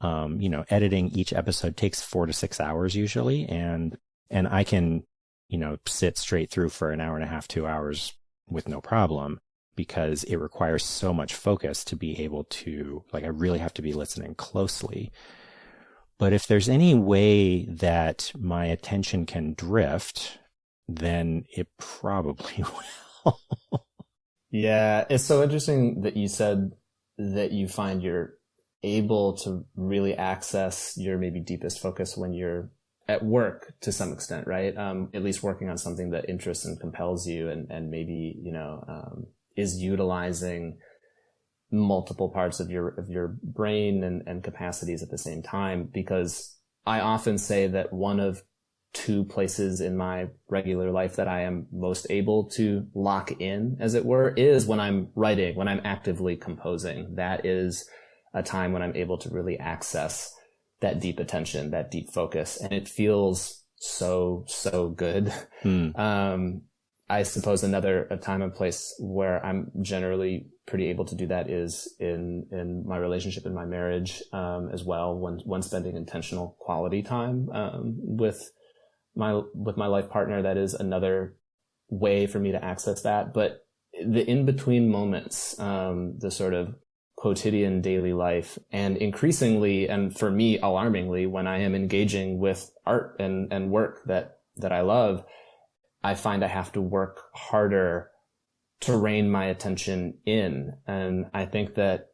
editing each episode takes 4 to 6 hours usually. And I can, sit straight through for an hour and a half, 2 hours with no problem, because it requires so much focus to be able to, I really have to be listening closely. But if there's any way that my attention can drift, then it probably will. Yeah, it's so interesting that you said that you find you're able to really access your maybe deepest focus when you're at work to some extent, right? At least working on something that interests and compels you, and maybe, is utilizing multiple parts of your brain and capacities at the same time. Because I often say that one of 2 places in my regular life that I am most able to lock in, as it were, is when I'm writing, when I'm actively composing. That is a time when I'm able to really access that deep attention, that deep focus. And it feels so good. I suppose a time and place where I'm generally pretty able to do that is in my relationship, in my marriage, as well, when spending intentional quality time, with my life partner. That is another way for me to access that. But the in-between moments, the sort of quotidian daily life, and increasingly, and for me, alarmingly, when I am engaging with art and work that I love, I find I have to work harder to rein my attention in. And I think that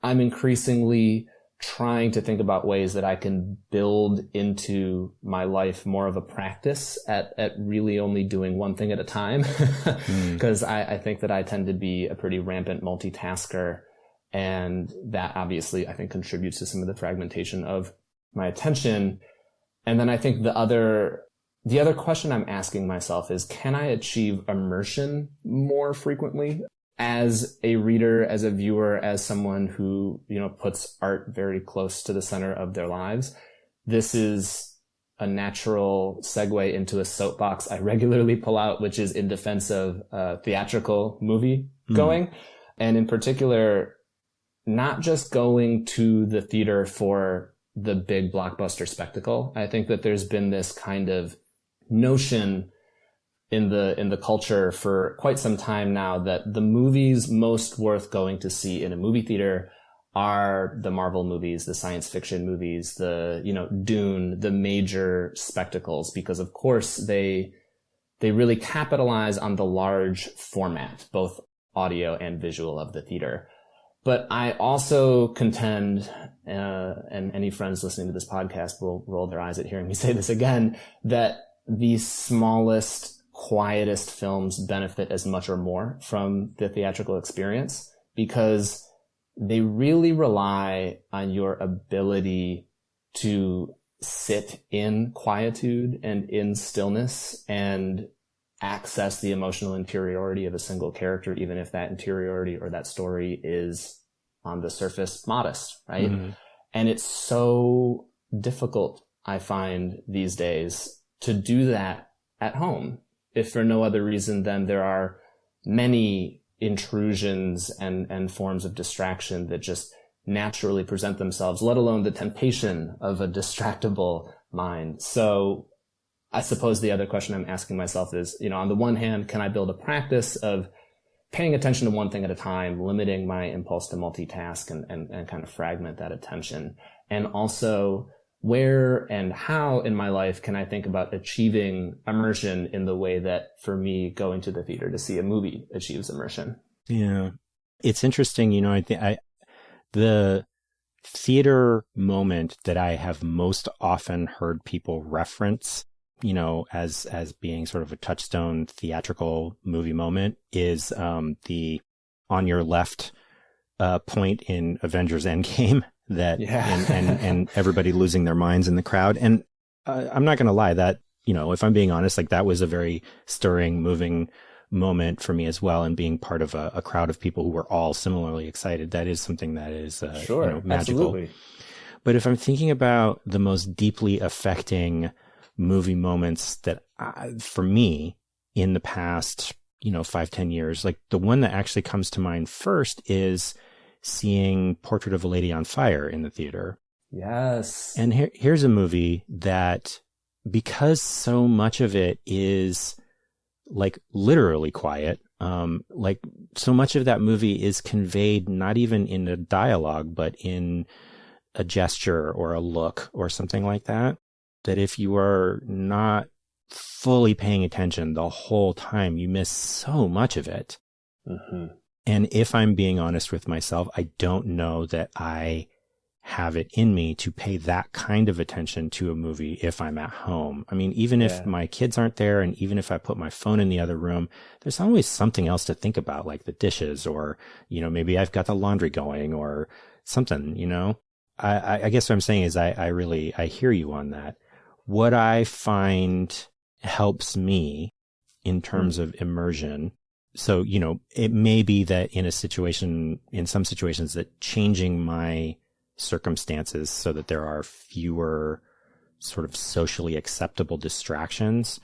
I'm increasingly trying to think about ways that I can build into my life more of a practice at really only doing one thing at a time. Because I think that I tend to be a pretty rampant multitasker. And that obviously, I think, contributes to some of the fragmentation of my attention. And then I think the other question I'm asking myself is, can I achieve immersion more frequently as a reader, as a viewer, as someone who, puts art very close to the center of their lives? This is a natural segue into a soapbox I regularly pull out, which is in defense of theatrical movie going. And in particular, not just going to the theater for the big blockbuster spectacle. I think that there's been this kind of notion in the culture for quite some time now that the movies most worth going to see in a movie theater are the Marvel movies, the science fiction movies, the, Dune, the major spectacles, because of course they really capitalize on the large format, both audio and visual, of the theater. But I also contend, and any friends listening to this podcast will roll their eyes at hearing me say this again, that the smallest, quietest films benefit as much or more from the theatrical experience, because they really rely on your ability to sit in quietude and in stillness and access the emotional interiority of a single character, even if that interiority or that story is on the surface modest, right? And it's so difficult, I find, these days to do that at home, if for no other reason than there are many intrusions and forms of distraction that just naturally present themselves, let alone the temptation of a distractible mind. So I suppose the other question I'm asking myself is, on the one hand, can I build a practice of paying attention to one thing at a time, limiting my impulse to multitask and kind of fragment that attention? And also, where and how in my life can I think about achieving immersion in the way that, for me, going to the theater to see a movie achieves immersion? Yeah. It's interesting, the theater moment that I have most often heard people reference, as being sort of a touchstone theatrical movie moment is the on your left point in Avengers Endgame that and everybody losing their minds in the crowd. And I'm not going to lie, that, if I'm being honest, like, that was a very stirring, moving moment for me as well. And being part of a crowd of people who were all similarly excited, that is something that is magical. Absolutely. But if I'm thinking about the most deeply affecting movie moments that for me in the past, 5-10 years, like, the one that actually comes to mind first is seeing Portrait of a Lady on Fire in the theater. Yes. And here's a movie that, because so much of it is like literally quiet, like, so much of that movie is conveyed not even in a dialogue, but in a gesture or a look or something like that, that if you are not fully paying attention the whole time, you miss so much of it. And if I'm being honest with myself, I don't know that I have it in me to pay that kind of attention to a movie if I'm at home. I mean, even if my kids aren't there, and even if I put my phone in the other room, there's always something else to think about, like the dishes, or, maybe I've got the laundry going or something, I guess what I'm saying is I hear you on that. What I find helps me in terms of immersion. So, it may be that in some situations, that changing my circumstances so that there are fewer sort of socially acceptable distractions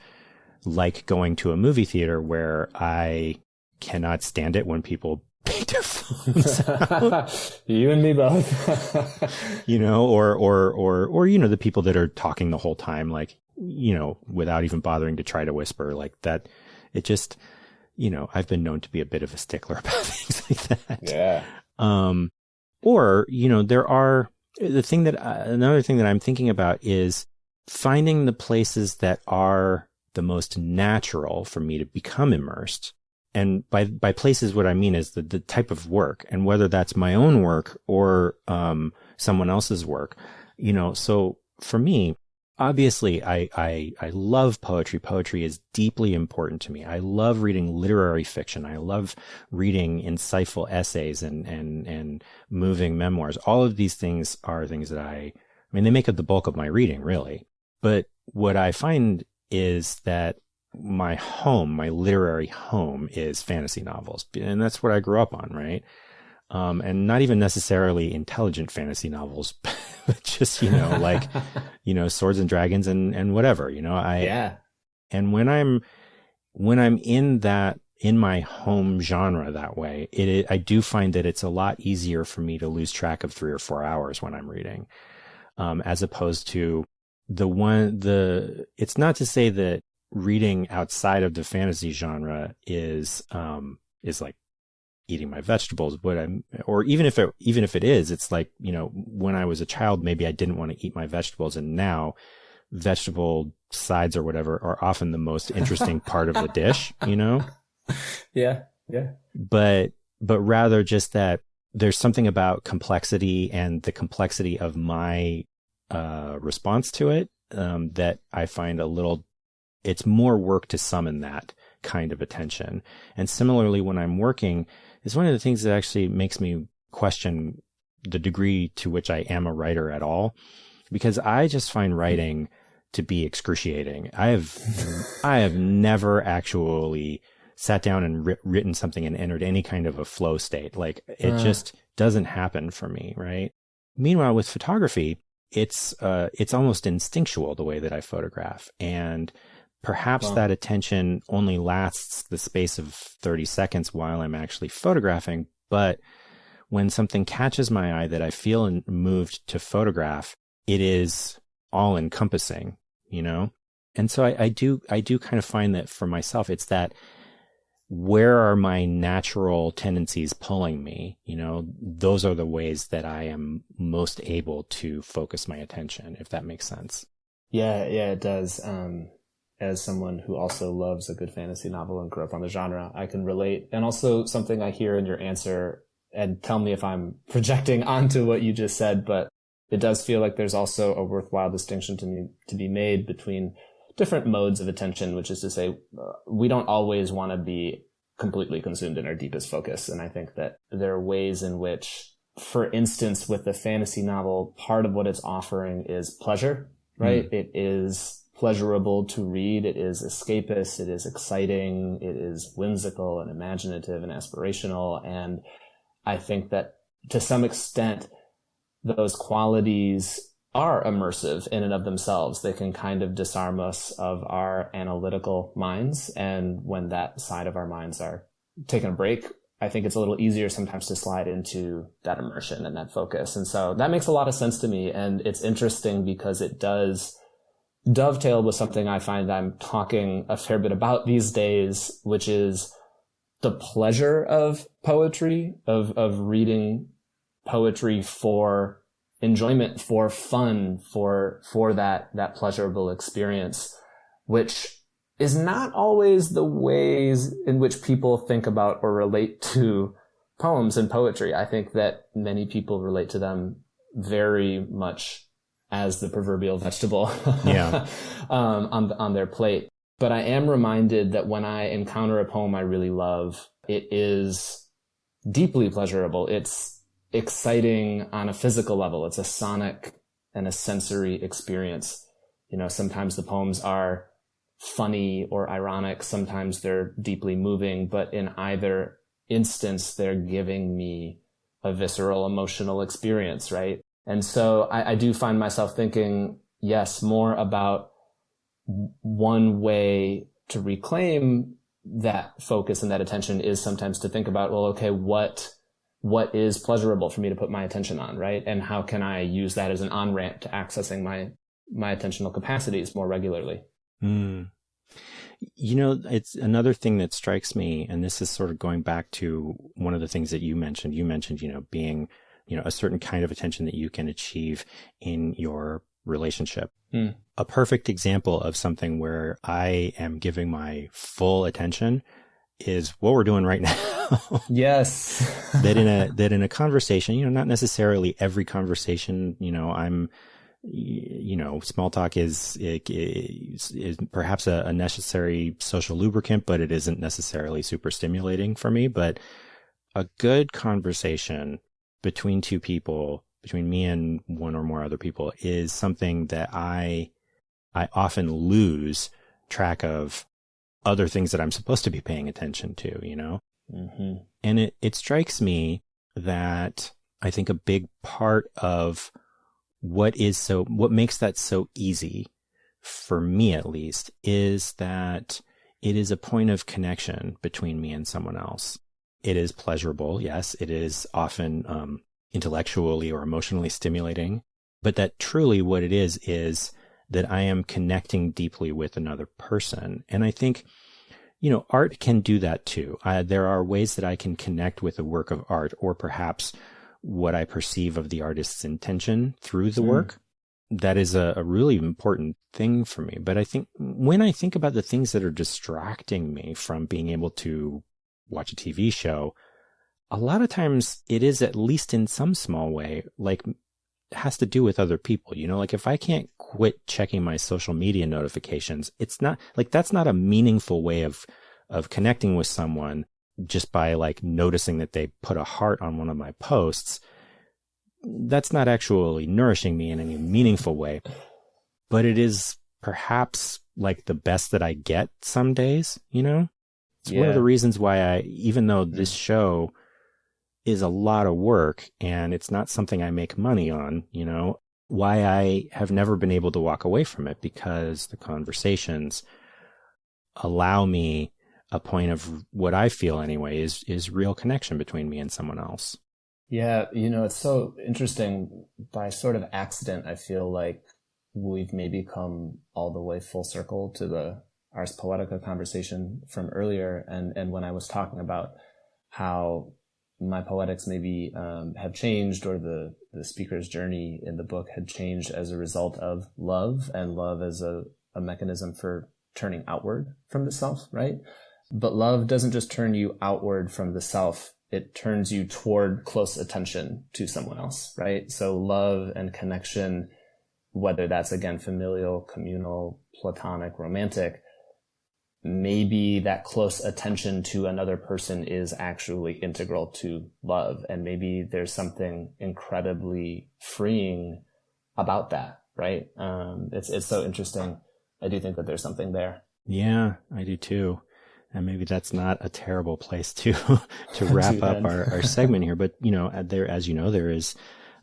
like going to a movie theater where I cannot stand it when people pick their phones out. You and me both. You know, or, you know, the people that are talking the whole time, like, you know, without even bothering to try to whisper like that. It just, you know, I've been known to be a bit of a stickler about things like that. Yeah. Or, you know, another thing that I'm thinking about is finding the places that are the most natural for me to become immersed. And by places, what I mean is the type of work, and whether that's my own work or someone else's work, you know. So for me, obviously, I love poetry. Poetry is deeply important to me. I love reading literary fiction. I love reading insightful essays and moving memoirs. All of these things are things that I mean, they make up the bulk of my reading, really. But what I find is that my home, my literary home, is fantasy novels. And that's what I grew up on, right? And not even necessarily intelligent fantasy novels, but just, you know, like, you know, swords and dragons and whatever, you know, and when I'm in my home genre that way, I do find that it's a lot easier for me to lose track of 3 or 4 hours when I'm reading, as opposed to it's not to say that reading outside of the fantasy genre is like eating my vegetables, or even if it is, it's like, you know, when I was a child, maybe I didn't want to eat my vegetables, and now vegetable sides or whatever are often the most interesting part of the dish, you know? Yeah. But rather just that there's something about complexity and the complexity of my response to it, that I find it's more work to summon that kind of attention. And similarly, when I'm working, it's one of the things that actually makes me question the degree to which I am a writer at all, because I just find writing to be excruciating. I have never actually sat down and written something and entered any kind of a flow state. Like, it just doesn't happen for me, right? Meanwhile, with photography, it's almost instinctual the way that I photograph, and perhaps that attention only lasts the space of 30 seconds while I'm actually photographing. But when something catches my eye that I feel moved to photograph, it is all encompassing, you know? And so I do kind of find that for myself, it's that, where are my natural tendencies pulling me? You know, those are the ways that I am most able to focus my attention, if that makes sense. Yeah, it does. As someone who also loves a good fantasy novel and grew up on the genre, I can relate. And also something I hear in your answer, and tell me if I'm projecting onto what you just said, but it does feel like there's also a worthwhile distinction to be made between different modes of attention, which is to say, we don't always want to be completely consumed in our deepest focus. And I think that there are ways in which, for instance, with the fantasy novel, part of what it's offering is pleasure, right? It is pleasurable to read. It is escapist. It is exciting. It is whimsical and imaginative and aspirational. And I think that to some extent, those qualities are immersive in and of themselves. They can kind of disarm us of our analytical minds. And when that side of our minds are taking a break, I think it's a little easier sometimes to slide into that immersion and that focus. And so that makes a lot of sense to me. And it's interesting because it does dovetail with something I find I'm talking a fair bit about these days, which is the pleasure of poetry, of reading poetry for enjoyment, for fun, for that pleasurable experience, which is not always the ways in which people think about or relate to poems and poetry. I think that many people relate to them very much as the proverbial vegetable on their plate. But I am reminded that when I encounter a poem I really love, it is deeply pleasurable. It's exciting on a physical level. It's a sonic and a sensory experience. You know, sometimes the poems are funny or ironic. Sometimes they're deeply moving, but in either instance, they're giving me a visceral emotional experience, right? And so I do find myself thinking, yes, more about one way to reclaim that focus and that attention is sometimes to think about, well, okay, what is pleasurable for me to put my attention on, right? And how can I use that as an on-ramp to accessing my attentional capacities more regularly? Mm. It's another thing that strikes me, and this is sort of going back to one of the things that you mentioned. You mentioned, being, a certain kind of attention that you can achieve in your relationship. Mm. A perfect example of something where I am giving my full attention is what we're doing right now. Yes. that in a conversation, not necessarily every conversation, I'm, small talk is perhaps a necessary social lubricant, but it isn't necessarily super stimulating for me. But a good conversation between two people, between me and one or more other people, is something that I often lose track of other things that I'm supposed to be paying attention to, Mm-hmm. And it strikes me that I think a big part of what makes that so easy, for me at least, is that it is a point of connection between me and someone else. It is pleasurable. Yes, it is often intellectually or emotionally stimulating, but that truly what it is that I am connecting deeply with another person. And I think, art can do that too. There are ways that I can connect with a work of art, or perhaps what I perceive of the artist's intention through the work. That is a really important thing for me. But I think when I think about the things that are distracting me from being able to watch a TV show, a lot of times it is, at least in some small way, like has to do with other people. Like if I can't quit checking my social media notifications, it's not like, that's not a meaningful way of connecting with someone just by like noticing that they put a heart on one of my posts. That's not actually nourishing me in any meaningful way, but it is perhaps like the best that I get some days, It's one of the reasons why even though this show is a lot of work and it's not something I make money on, why I have never been able to walk away from it, because the conversations allow me a point of what I feel anyway is real connection between me and someone else. Yeah. It's so interesting. By sort of accident, I feel like we've maybe come all the way full circle to the Ars Poetica conversation from earlier. And when I was talking about how my poetics maybe have changed, or the speaker's journey in the book had changed as a result of love, and love as a mechanism for turning outward from the self, right? But love doesn't just turn you outward from the self, it turns you toward close attention to someone else, right? So love and connection, whether that's again familial, communal, platonic, romantic, maybe that close attention to another person is actually integral to love. And maybe there's something incredibly freeing about that, right? It's so interesting. I do think that there's something there. Yeah, I do too. And maybe that's not a terrible place to wrap up our segment here. But, as there is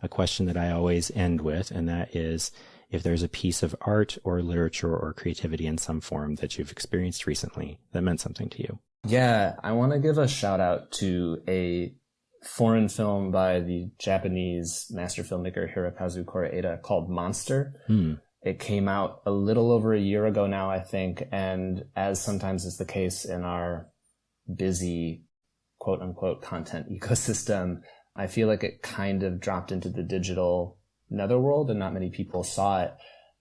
a question that I always end with, and that is, if there's a piece of art or literature or creativity in some form that you've experienced recently that meant something to you. Yeah, I want to give a shout out to a foreign film by the Japanese master filmmaker Hirokazu Koreeda called Monster. It came out a little over a year ago now, I think. And as sometimes is the case in our busy, quote unquote, content ecosystem, I feel like it kind of dropped into the digital netherworld and not many people saw it.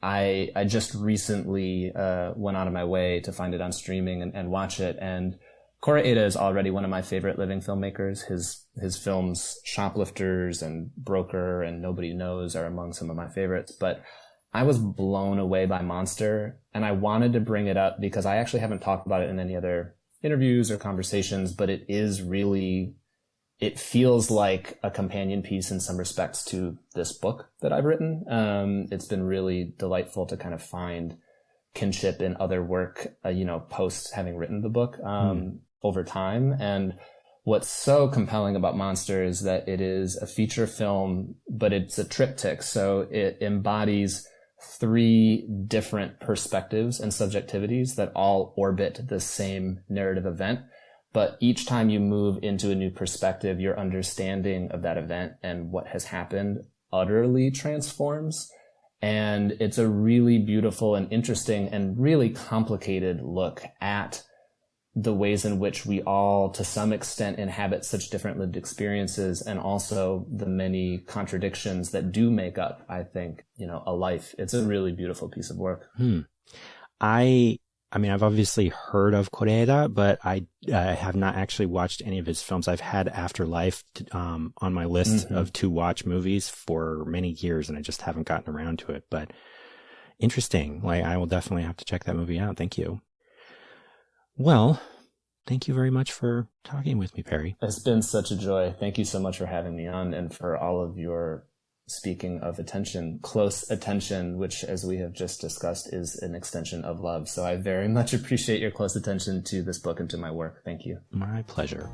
I just recently went out of my way to find it on streaming and watch it. And Koreeda is already one of my favorite living filmmakers. His films, Shoplifters and Broker and Nobody Knows, are among some of my favorites. But I was blown away by Monster, and I wanted to bring it up because I actually haven't talked about it in any other interviews or conversations, but it feels like a companion piece in some respects to this book that I've written. It's been really delightful to kind of find kinship in other work, post having written the book, over time. And what's so compelling about Monster is that it is a feature film, but it's a triptych. So it embodies 3 different perspectives and subjectivities that all orbit the same narrative event. But each time you move into a new perspective, your understanding of that event and what has happened utterly transforms. And it's a really beautiful and interesting and really complicated look at the ways in which we all, to some extent, inhabit such different lived experiences, and also the many contradictions that do make up, I think, a life. It's a really beautiful piece of work. I mean, I've obviously heard of Koreeda, but I have not actually watched any of his films. I've had Afterlife on my list of to watch movies for many years, and I just haven't gotten around to it. But interesting. Like, I will definitely have to check that movie out. Thank you. Well, thank you very much for talking with me, Perry. It's been such a joy. Thank you so much for having me on, and for all of your, speaking of attention, close attention, which, as we have just discussed, is an extension of love. So I very much appreciate your close attention to this book and to my work. Thank you. My pleasure.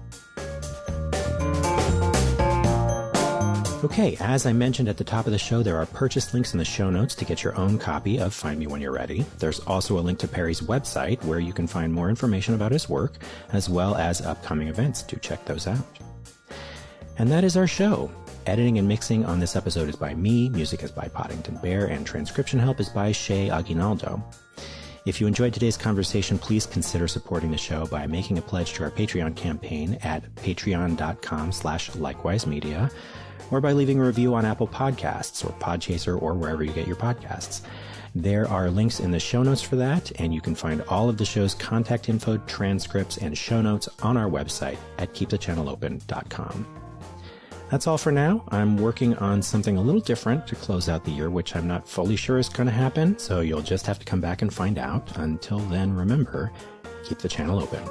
Okay, as I mentioned at the top of the show, there are purchase links in the show notes to get your own copy of Find Me When You're Ready. There's also a link to Perry's website where you can find more information about his work, as well as upcoming events. Do check those out. And that is our show. Editing and mixing on this episode is by me, music is by Poddington Bear, and transcription help is by Shay Aguinaldo. If you enjoyed today's conversation, please consider supporting the show by making a pledge to our Patreon campaign at patreon.com/likewisemedia, or by leaving a review on Apple Podcasts or Podchaser or wherever you get your podcasts. There are links in the show notes for that, and you can find all of the show's contact info, transcripts, and show notes on our website at keepthechanneleopen.com. That's all for now. I'm working on something a little different to close out the year, which I'm not fully sure is going to happen, so you'll just have to come back and find out. Until then, remember, keep the channel open.